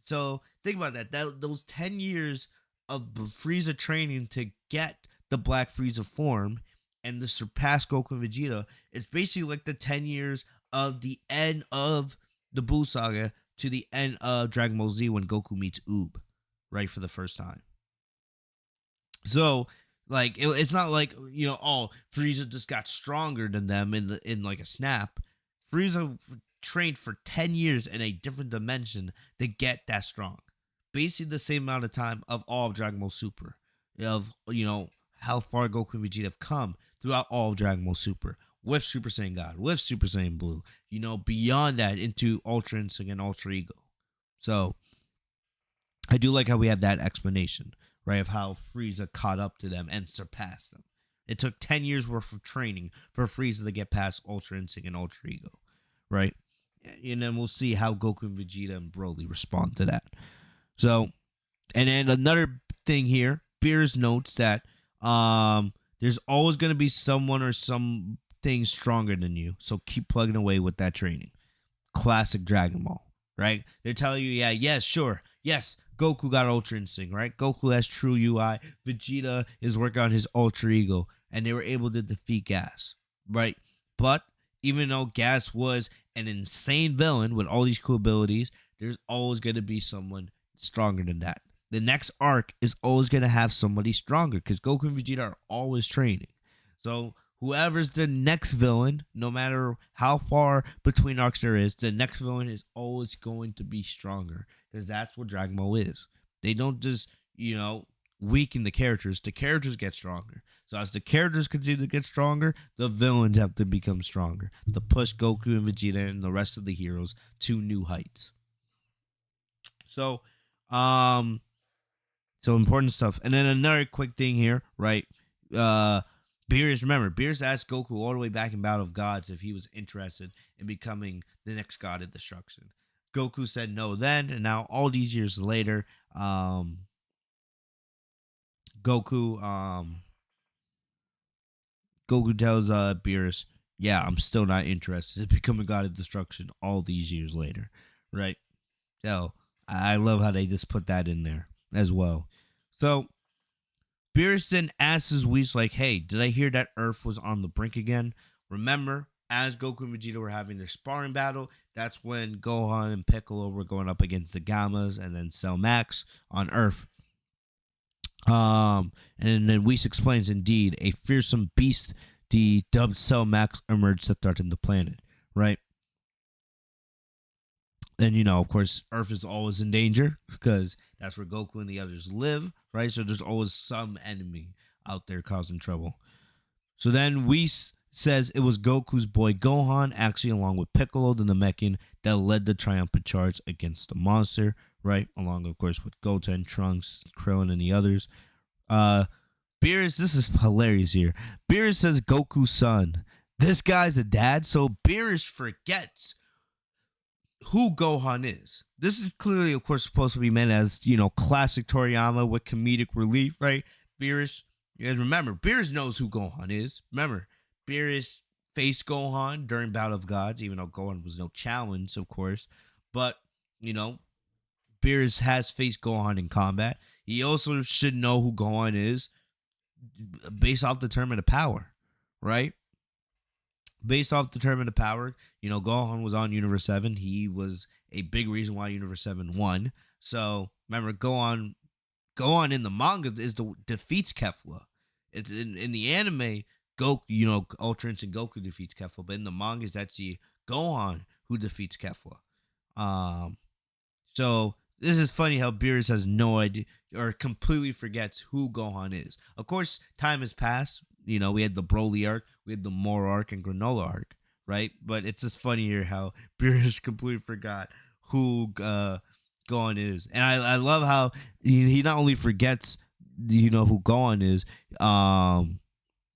A: So think about that. Those 10 years of Frieza training to get the Black Frieza form and to surpass Goku and Vegeta. It's basically like the 10 years of the end of the Buu Saga to the end of Dragon Ball Z when Goku meets Oob, right, for the first time. So, like, it's not like, oh, Frieza just got stronger than them in like a snap. Frieza trained for 10 years in a different dimension to get that strong. Basically the same amount of time of all of Dragon Ball Super. Of, how far Goku and Vegeta have come throughout all of Dragon Ball Super. With Super Saiyan God, with Super Saiyan Blue. Beyond that into Ultra Instinct and Ultra Ego. So, I do like how we have that explanation, right, of how Frieza caught up to them and surpassed them. It took 10 years worth of training for Frieza to get past Ultra Instinct and Ultra Ego, right? And then we'll see how Goku and Vegeta and Broly respond to that. So, and then another thing here, Beerus notes that there's always going to be someone or something stronger than you, so keep plugging away with that training. Classic Dragon Ball, right? They're telling you, yeah, yes, sure, yes, Goku got Ultra Instinct, right? Goku has True UI. Vegeta is working on his Ultra Ego, and they were able to defeat Gas, right? But even though Gas was an insane villain with all these cool abilities, there's always going to be someone stronger than that. The next arc is always going to have somebody stronger because Goku and Vegeta are always training. So whoever's the next villain, no matter how far between arcs there is, the next villain is always going to be stronger because that's what Dragon Ball is. They don't just, weaken the characters. The characters get stronger. So as the characters continue to get stronger, the villains have to become stronger to push Goku and Vegeta and the rest of the heroes to new heights. So, important stuff. And then another quick thing here, right? Beerus asked Goku all the way back in Battle of Gods if he was interested in becoming the next god of destruction. Goku said no then, and now all these years later, Goku tells Beerus, yeah, I'm still not interested in becoming god of destruction all these years later, right? So I love how they just put that in there as well. So Beerus then asks Whis like, hey, did I hear that Earth was on the brink again? Remember, as Goku and Vegeta were having their sparring battle, that's when Gohan and Piccolo were going up against the Gammas and then Cell Max on Earth. And then Whis explains, indeed, a fearsome beast, the dubbed Cell Max, emerged to threaten the planet, right? And, of course, Earth is always in danger because that's where Goku and the others live, right? So there's always some enemy out there causing trouble. So then Whis says it was Goku's boy Gohan, actually along with Piccolo the Namekian, that led the triumphant charge against the monster, right? Along, of course, with Goten, Trunks, Krillin, and the others. Beerus, this is hilarious here. Beerus says Goku's son. This guy's a dad, so Beerus forgets who Gohan is. This is clearly, of course, supposed to be meant as, classic Toriyama with comedic relief, right? Beerus, you guys remember, Beerus knows who Gohan is. Remember, Beerus faced Gohan during Battle of Gods, even though Gohan was no challenge, of course. But, Beerus has faced Gohan in combat. He also should know who Gohan is based off the Tournament of Power, right? Based off the Tournament of Power, Gohan was on Universe 7. He was a big reason why Universe 7 won. So, remember, Gohan in the manga defeats Kefla. It's in the anime, Goku, Ultra Instinct Goku defeats Kefla, but in the manga, it's actually Gohan who defeats Kefla. So this is funny how Beerus has no idea or completely forgets who Gohan is. Of course, time has passed. We had the Broly arc, we had the Moro arc, and Granola arc, right? But it's just funny here how Beerus completely forgot who Gohan is. And I love how he not only forgets, who Gohan is,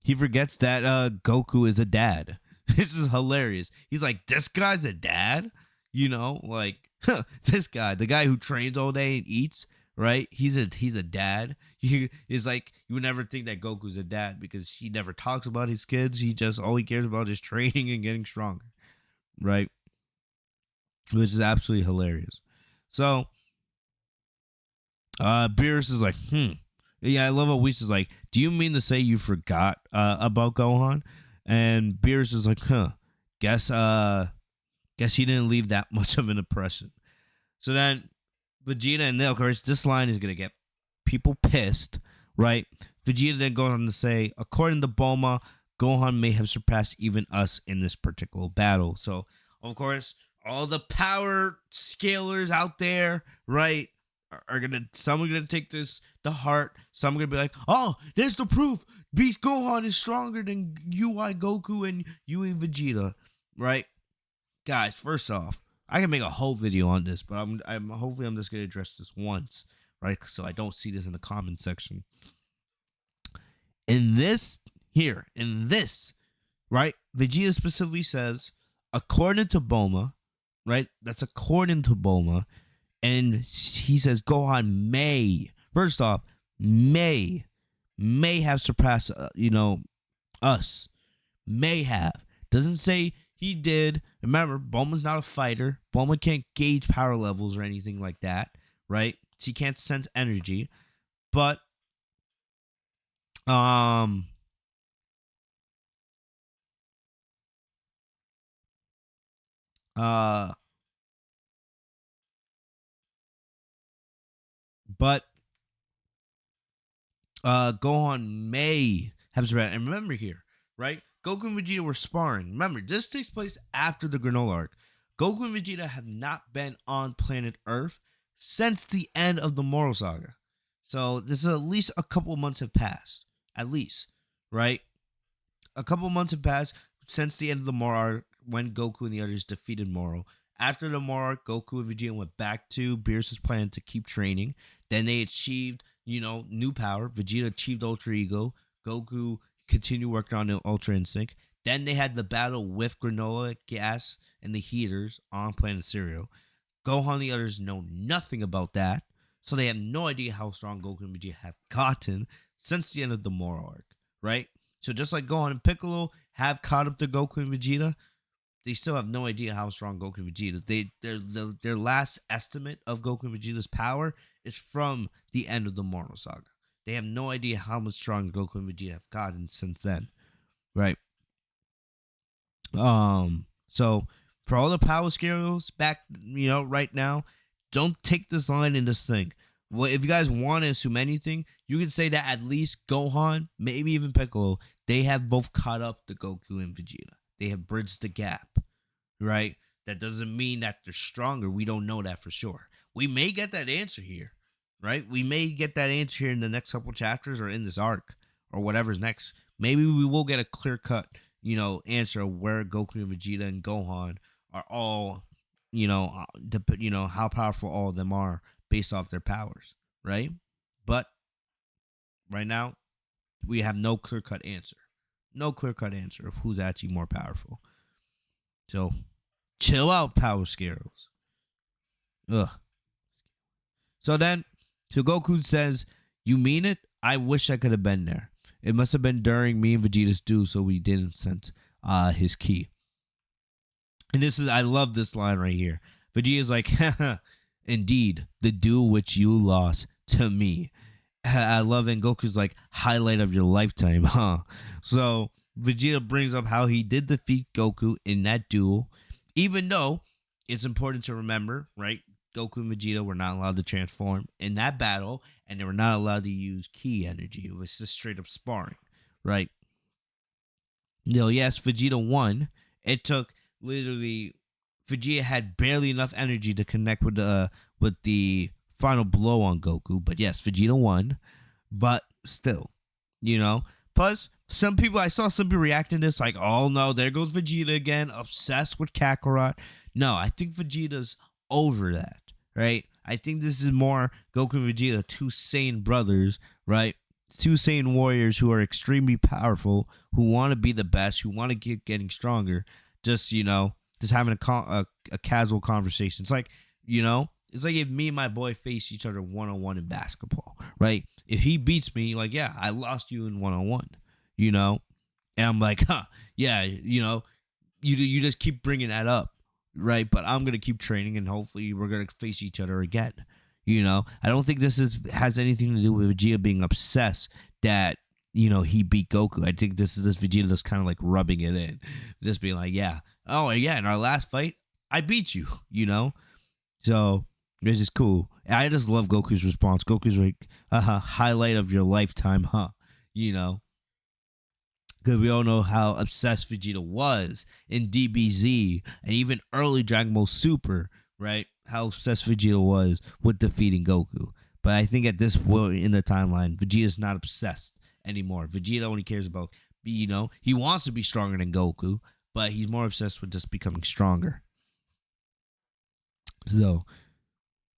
A: he forgets that Goku is a dad. This is hilarious. He's like, this guy's a dad? This guy, the guy who trains all day and eats, right? He's a dad. You would never think that Goku's a dad because he never talks about his kids. All he cares about is training and getting stronger, right? Which is absolutely hilarious. So Beerus is like, Yeah, I love how Whis is like, do you mean to say you forgot about Gohan? And Beerus is like, guess he didn't leave that much of an impression. So then Vegeta, and of course this line is gonna get people pissed, right? Vegeta then goes on to say, according to Bulma, Gohan may have surpassed even us in this particular battle. So of course, all the power scalers out there, right, are gonna, some are gonna take this to heart. Some are gonna be like, oh, there's the proof. Beast Gohan is stronger than UI Goku and UI Vegeta, right? Guys, first off, I can make a whole video on this, but I'm hopefully I'm just gonna address this once, right? So I don't see this in the comment section. In this right, Vegeta specifically says, according to Bulma, right? That's according to Bulma, and he says Gohan may, first off, may have surpassed, us, may have. Doesn't say he did. Remember, Bulma's not a fighter. Bulma can't gauge power levels or anything like that, right? She can't sense energy. But um uh but Gohan may have surpassed. And remember here, right? Goku and Vegeta were sparring. Remember, this takes place after the Granola arc. Goku and Vegeta have not been on planet Earth since the end of the Moral Saga. So this is at least a couple months have passed. At least, right? A couple months have passed since the end of the Moral arc when Goku and the others defeated Moral. After the Moral arc, Goku and Vegeta went back to Beerus' planet to keep training. Then they achieved, new power. Vegeta achieved Ultra Ego. Goku continued working on the Ultra Instinct. Then they had the battle with Granola, Gas, and the Heaters on Planet Cereal. Gohan and the others know nothing about that, so they have no idea how strong Goku and Vegeta have gotten since the end of the Moral arc, right? So just like Gohan and Piccolo have caught up to Goku and Vegeta, they still have no idea how strong Goku and Vegeta. Their last estimate of Goku and Vegeta's power is from the end of the Moral Saga. They have no idea how much stronger Goku and Vegeta have gotten since then, right? So for all the power scales back, right now, don't take this line and just think. Well, if you guys want to assume anything, you can say that at least Gohan, maybe even Piccolo, they have both caught up to Goku and Vegeta. They have bridged the gap, right? That doesn't mean that they're stronger. We don't know that for sure. We may get that answer here, right? We may get that answer here in the next couple chapters or in this arc or whatever's next. Maybe we will get a clear cut, answer of where Goku and Vegeta and Gohan are all, how powerful all of them are based off their powers, right? But right now, we have no clear cut answer. No clear cut answer of who's actually more powerful. So, chill out, power scales. Ugh. So Goku says, "You mean it? I wish I could have been there. It must have been during me and Vegeta's duel, so we didn't sense his ki." And I love this line right here. Vegeta's like, "Indeed, the duel which you lost to me." I love it. And Goku's like, highlight of your lifetime, huh? So Vegeta brings up how he did defeat Goku in that duel, even though it's important to remember, right? Goku and Vegeta were not allowed to transform in that battle, and they were not allowed to use ki energy. It was just straight up sparring, right? Yes, Vegeta won. It took literally Vegeta had barely enough energy to connect with the final blow on Goku, but yes, Vegeta won. But still, Plus, I saw some people reacting to this like, oh no, there goes Vegeta again, obsessed with Kakarot. No, I think Vegeta's over that, right? I think this is more Goku and Vegeta, two sane brothers, right? Two sane warriors who are extremely powerful, who want to be the best, who want to keep getting stronger. Just just having a casual conversation. It's like, it's like if me and my boy face each other 1-on-1 in basketball, right? If he beats me, like, yeah, I lost you in 1-on-1, and I'm like, yeah, you just keep bringing that up, right? But I'm gonna keep training, and hopefully we're gonna face each other again, I don't think this has anything to do with Vegeta being obsessed that he beat Goku. I think this Vegeta that's kind of like rubbing it in, just being like, yeah, oh yeah, in our last fight, I beat you. So this is cool. I just love Goku's response. Goku's like, highlight of your lifetime, huh? You know, because we all know how obsessed Vegeta was in DBZ and even early Dragon Ball Super, right? How obsessed Vegeta was with defeating Goku. But I think at this point in the timeline, Vegeta's not obsessed anymore. Vegeta only cares about, he wants to be stronger than Goku, but he's more obsessed with just becoming stronger. So,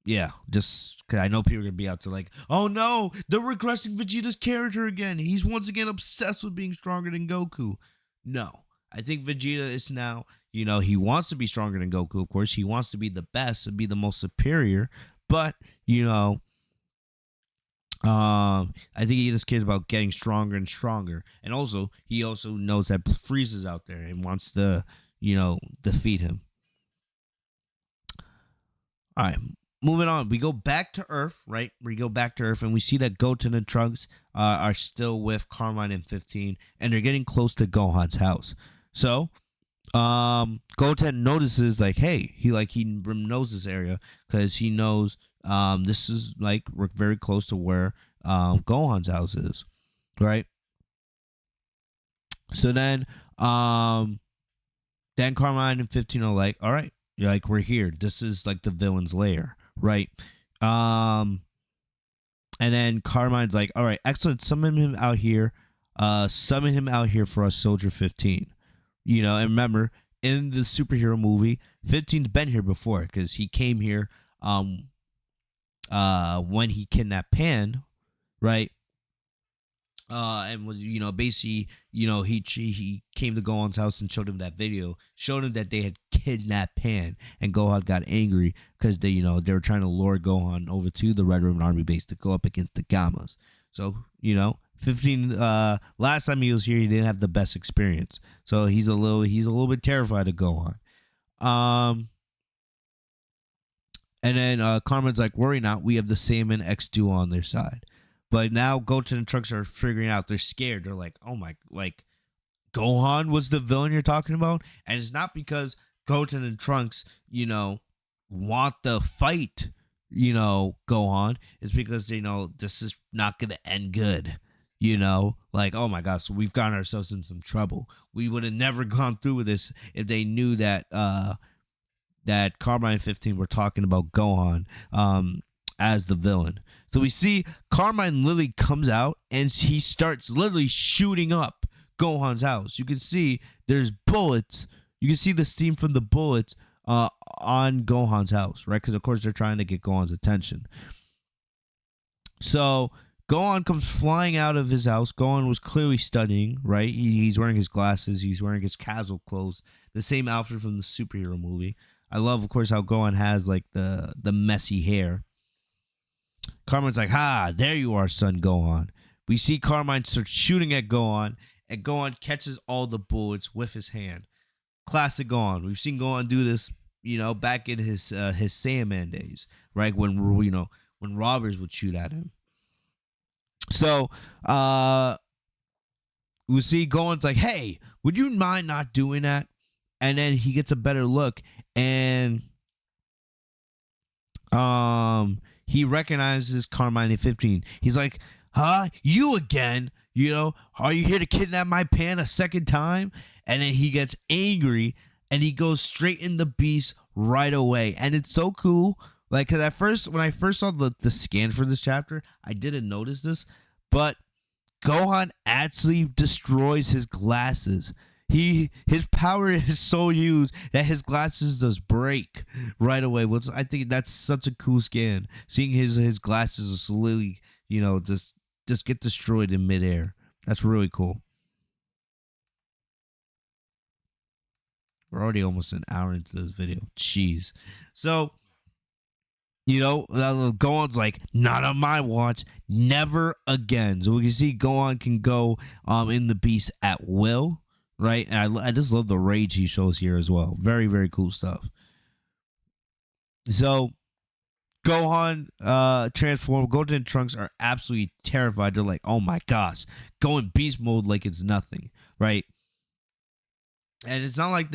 A: yeah, just because I know people are going to be out there like, oh no, they're regressing Vegeta's character again. He's once again obsessed with being stronger than Goku. No, I think Vegeta is now, he wants to be stronger than Goku, of course. He wants to be the best and be the most superior. But, I think he just cares about getting stronger and stronger. And also, he also knows that Frieza's out there and wants to, defeat him. All right, moving on. We go back to Earth, right? We go back to Earth, and we see that Goten and Trunks are still with Carmine and 15, and they're getting close to Gohan's house. So, Goten notices, like, hey, he knows this area because he knows this is like we're very close to where Gohan's house is, right? So then Carmine and 15 are like, all right, like, we're here. This is like the villain's lair, right? And then Carmine's like, all right, excellent. Summon him out here. Summon him out here for us, Soldier 15. And remember, in the superhero movie, 15's been here before because he came here when he kidnapped Pan, right? And basically, he came to Gohan's house and showed him that video, showed him that they had kidnapped Pan, and Gohan got angry because they were trying to lure Gohan over to the Red Ribbon Army base to go up against the Gammas. So 15. Last time he was here, he didn't have the best experience, so he's a little bit terrified of Gohan. And then Carmen's like, worry not, we have the Saiyaman X duo on their side. But now Goten and Trunks are figuring out, they're scared. They're like, oh my, like, Gohan was the villain you're talking about? And it's not because Goten and Trunks, want to fight, Gohan. It's because they know this is not going to end good. Like, oh my gosh, so we've gotten ourselves in some trouble. We would have never gone through with this if they knew that that Carmine and 15 were talking about Gohan as the villain. So we see Carmine literally comes out and he starts literally shooting up Gohan's house. You can see there's bullets. You can see the steam from the bullets on Gohan's house, right? Because of course they're trying to get Gohan's attention. So Gohan comes flying out of his house. Gohan was clearly studying, right? He's wearing his glasses. He's wearing his casual clothes, the same outfit from the superhero movie. I love, of course, how Gohan has like the messy hair. Carmine's like, ha, there you are, son Gohan. We see Carmine start shooting at Gohan, and Gohan catches all the bullets with his hand. Classic Gohan. We've seen Gohan do this, back in his Saiyaman days, right? When robbers would shoot at him. So, we see Gohan's like, hey, would you mind not doing that? And then he gets a better look, and he recognizes Carmine at 15. He's like, huh? You again? Are you here to kidnap my Pan a second time? And then he gets angry, and he goes straight in the beast right away. And it's so cool. Like, because when I first saw the scan for this chapter, I didn't notice this, but Gohan actually destroys his glasses. His power is so huge that his glasses just break right away. I think that's such a cool scan. Seeing his glasses just literally, just get destroyed in midair. That's really cool. We're already almost an hour into this video. Jeez. So, Gohan's like, not on my watch, never again. So we can see Gohan can go in the beast at will. Right, and I just love the rage he shows here as well. Very, very cool stuff. So Gohan transform. Goten and Trunks are absolutely terrified. They're like, oh my gosh, go in beast mode like it's nothing, right? And it's not like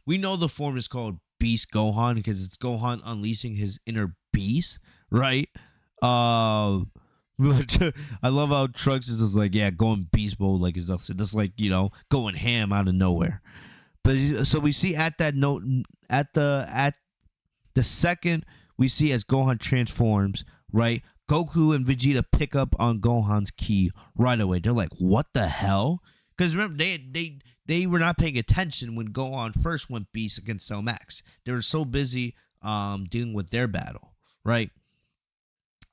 A: we know the form is called Beast Gohan because it's Gohan unleashing his inner beast, right? Uh, but I love how Trunks is just like, yeah, going beast mode like it's nothing. Just like, going ham out of nowhere. But so we see at that note at the second we see as Gohan transforms, right? Goku and Vegeta pick up on Gohan's ki right away. They're like, "What the hell?" Because remember, they were not paying attention when Gohan first went beast against Cell Max. They were so busy dealing with their battle, right?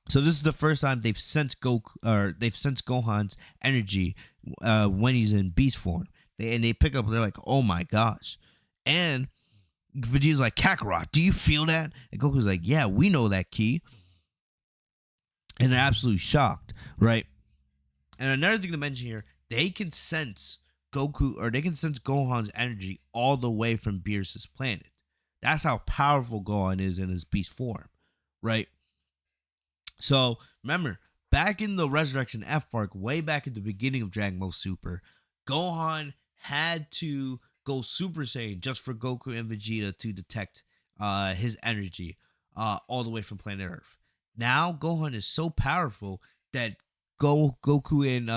A: So this is the first time they've sensed Gohan's energy when he's in beast form. They pick up. They're like, "Oh my gosh!" And Vegeta's like, Kakarot, do you feel that? And Goku's like, yeah, we know that ki. And they're absolutely shocked, right? And another thing to mention here, they can sense Gohan's energy all the way from Beerus' planet. That's how powerful Gohan is in his beast form, right? So remember, back in the Resurrection F arc, way back at the beginning of Dragon Ball Super, Gohan had to go Super Saiyan just for Goku and Vegeta to detect his energy all the way from planet Earth. Now Gohan is so powerful that Goku and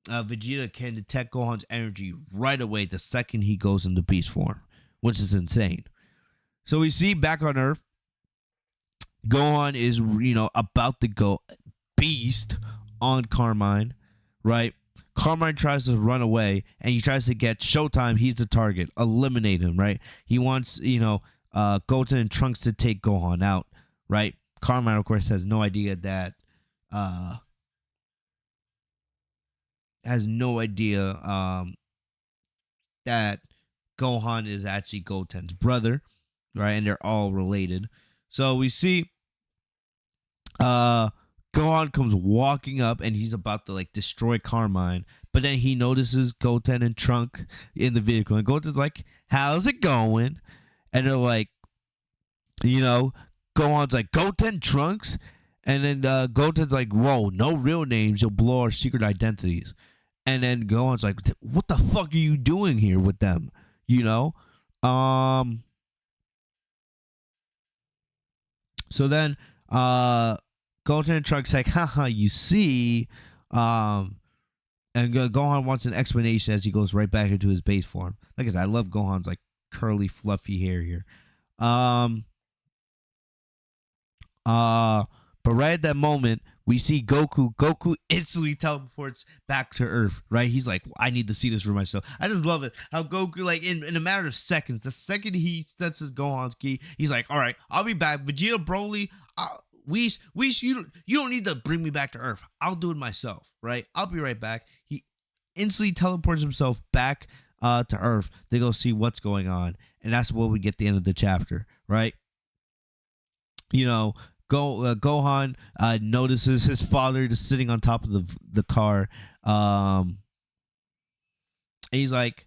A: Vegeta can detect Gohan's energy right away the second he goes into beast form, which is insane. So we see back on Earth, Gohan is about to go beast on Carmine, right? Carmine tries to run away, and he tries to get Showtime. He's the target. Eliminate him, right? He wants, Goten and Trunks to take Gohan out, right? Carmine, of course, has no idea that, that Gohan is actually Goten's brother, right? And they're all related. So we see, Gohan comes walking up and he's about to destroy Carmine, but then he notices Goten and Trunk in the vehicle, and Goten's like, "How's it going?" And they're like, Gohan's like, "Goten, Trunks," and then Goten's like, "Whoa, no real names, you'll blow our secret identities." And then Gohan's like, "What the fuck are you doing here with them?" So then, Goten and Trunks like, haha, you see, and Gohan wants an explanation as he goes right back into his base form. Like I said, I love Gohan's curly, fluffy hair here. But right at that moment, we see Goku. Goku instantly teleports back to Earth, right? He's like, I need to see this for myself. I just love it. How Goku, in a matter of seconds, the second he senses Gohan's ki, he's like, all right, I'll be back. Vegeta, Broly, you don't need to bring me back to Earth. I'll do it myself, right? I'll be right back. He instantly teleports himself back to Earth to go see what's going on. And that's what we get at the end of the chapter, right? Gohan notices his father just sitting on top of the car. And he's like,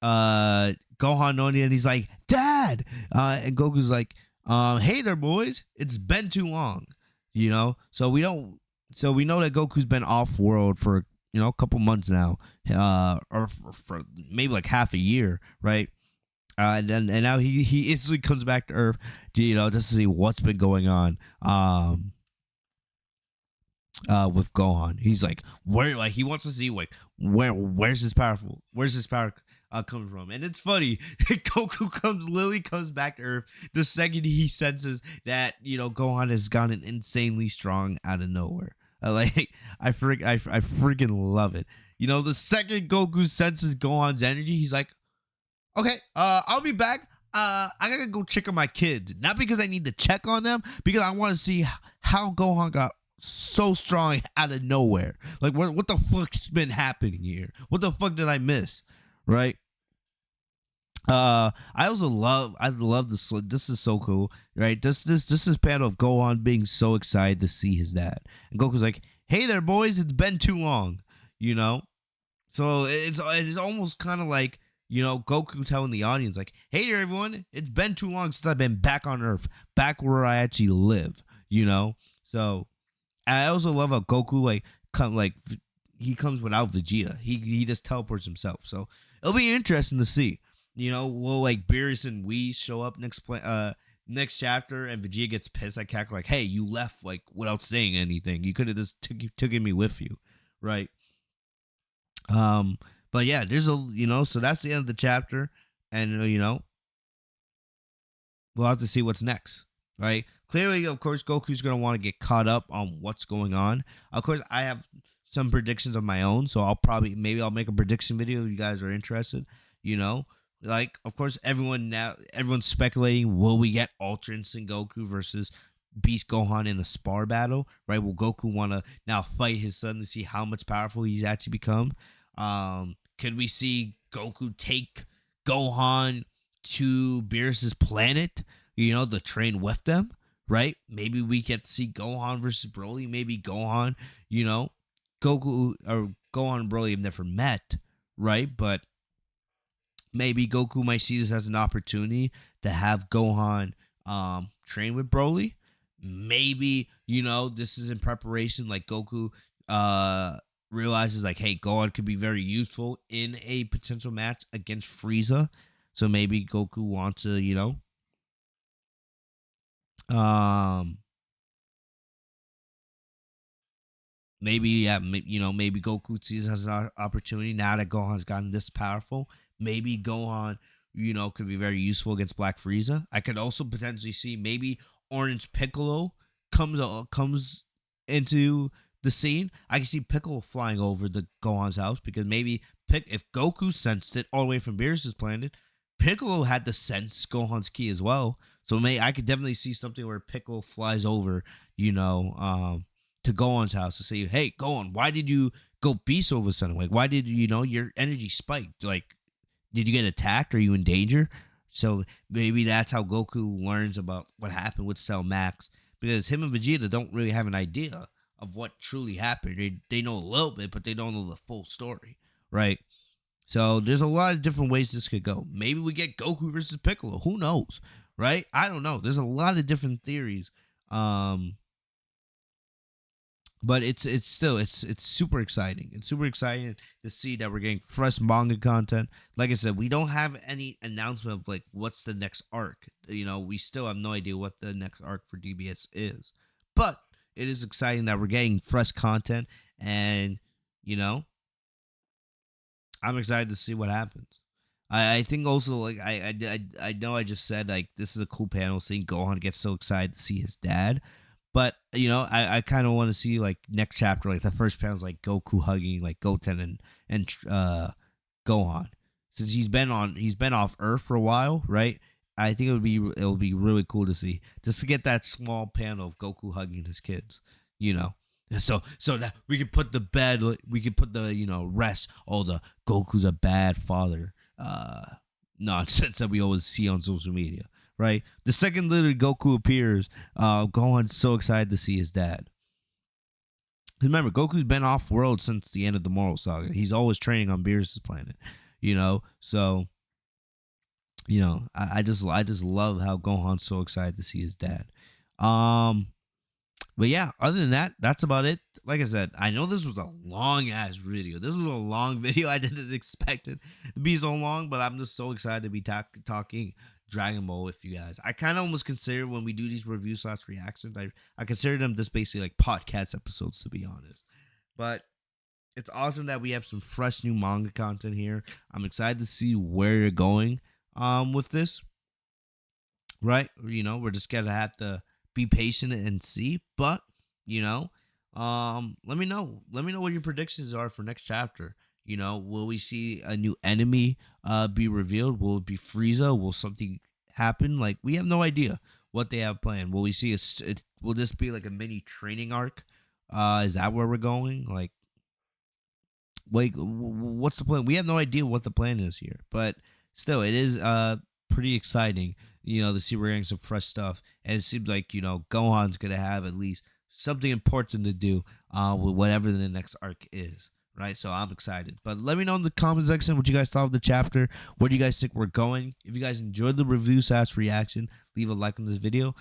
A: Gohan knowing it, and he's like, Dad! And Goku's like, hey there, boys. It's been too long. So we know that Goku's been off world for a couple months now, or for maybe half a year, right? And now he instantly comes back to Earth, just to see what's been going on with Gohan. He's like, where, he wants to see where's his power coming from. And it's funny, Goku literally comes back to Earth the second he senses that Gohan has gotten insanely strong out of nowhere. I freaking love it. The second Goku senses Gohan's energy, he's like, okay, I'll be back. I gotta go check on my kids. Not because I need to check on them, because I want to see how Gohan got so strong out of nowhere. What the fuck's been happening here? What the fuck did I miss? Right? I love this. This is so cool, right? This is panel of Gohan being so excited to see his dad, and Goku's like, "Hey there, boys! It's been too long," So it's almost kind of like Goku telling the audience like, "Hey there, everyone! It's been too long since I've been back on Earth, back where I actually live." So I also love how Goku he comes without Vegeta. He just teleports himself. So it'll be interesting to see. Will like Beerus and Whis show up next chapter, and Vegeta gets pissed at Kakarot like, "Hey, you left like without saying anything. You could have just taken me with you, right?" Um, but yeah, so that's the end of the chapter, and we'll have to see what's next, right? Clearly, of course, Goku's gonna want to get caught up on what's going on. Of course, I have some predictions of my own, so I'll make a prediction video if you guys are interested. You know, of course, everyone's speculating, will we get Ultra Instinct Goku versus Beast Gohan in the spar battle, right? Will Goku want to now fight his son to see how much powerful he's actually become? Could we see Goku take Gohan to Beerus's planet, to train with them, right? Maybe we get to see Gohan versus Broly. Maybe Gohan, Goku or Gohan and Broly have never met, right? But maybe Goku might see this as an opportunity to have Gohan train with Broly. Maybe, this is in preparation, like Goku realizes like, hey, Gohan could be very useful in a potential match against Frieza. So maybe Goku wants to, maybe Goku sees it as an opportunity now that Gohan's gotten this powerful. Maybe Gohan, could be very useful against Black Frieza. I could also potentially see maybe Orange Piccolo comes into the scene. I can see Piccolo flying over the Gohan's house because maybe if Goku sensed it all the way from Beerus's planet, Piccolo had to sense Gohan's ki as well. So I could definitely see something where Piccolo flies over, to Gohan's house to say, "Hey, Gohan, why did you go beast over a sudden? Like, why did your energy spiked? Like, did you get attacked? Are you in danger?" So maybe that's how Goku learns about what happened with Cell Max, because him and Vegeta don't really have an idea of what truly happened. They know a little bit, but they don't know the full story, right? So there's a lot of different ways this could go. Maybe we get Goku versus Piccolo. Who knows, right? I don't know. There's a lot of different theories. But it's super exciting. It's super exciting to see that we're getting fresh manga content. Like I said, we don't have any announcement of like what's the next arc. We still have no idea what the next arc for DBS is. But it is exciting that we're getting fresh content, and I'm excited to see what happens. I think also like I know I just said like this is a cool panel seeing Gohan get so excited to see his dad. But I kind of want to see like next chapter, like the first panel is like Goku hugging like Goten and Gohan, since he's been off Earth for a while, right? I think it would be really cool to see, just to get that small panel of Goku hugging his kids, And so that we could put rest all the Goku's a bad father nonsense that we always see on social media. Right? The second literally Goku appears, Gohan's so excited to see his dad. Remember, Goku's been off world since the end of the Moral Saga. He's always training on Beerus' planet, So, I just love how Gohan's so excited to see his dad. But yeah, other than that, that's about it. Like I said, I know this was a long ass video. This was a long video. I didn't expect it to be so long, but I'm just so excited to be talking Dragon Ball with you guys. I kind of almost consider when we do these reviews / reactions, I consider them just basically like podcast episodes, to be honest. But it's awesome that we have some fresh new manga content here. I'm excited to see where you're going with this. Right? We're just gonna have to be patient and see. But let me know. Let me know what your predictions are for next chapter. Will we see a new enemy be revealed? Will it be Frieza? Will something happen? Like, we have no idea what they have planned. Will we see will this be like a mini training arc? Is that where we're going? Like, what's the plan? We have no idea what the plan is here, but still, it is pretty exciting, to see we're getting some fresh stuff. And it seems like, Gohan's gonna have at least something important to do with whatever the next arc is, right? So I'm excited. But let me know in the comment section what you guys thought of the chapter. Where do you guys think we're going? If you guys enjoyed the review / reaction, leave a like on this video.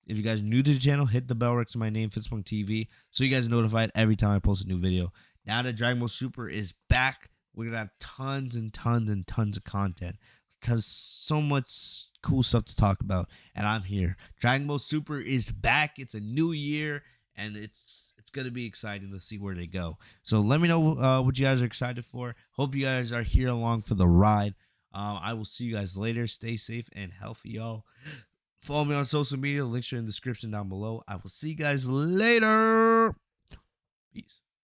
A: If you guys are new to the channel, hit the bell next to my name, Fitzmonk TV, so you guys are notified every time I post a new video. Now that Dragon Ball Super is back, we're gonna have tons and tons and tons of content because so much cool stuff to talk about, and I'm here. Dragon Ball Super is back. It's a new year, and it's gonna be exciting to see where they go. So let me know what you guys are excited for. Hope you guys are here along for the ride. I will see you guys later. Stay safe and healthy, y'all. Follow me on social media. Links are in the description down below. I will see you guys later. Peace.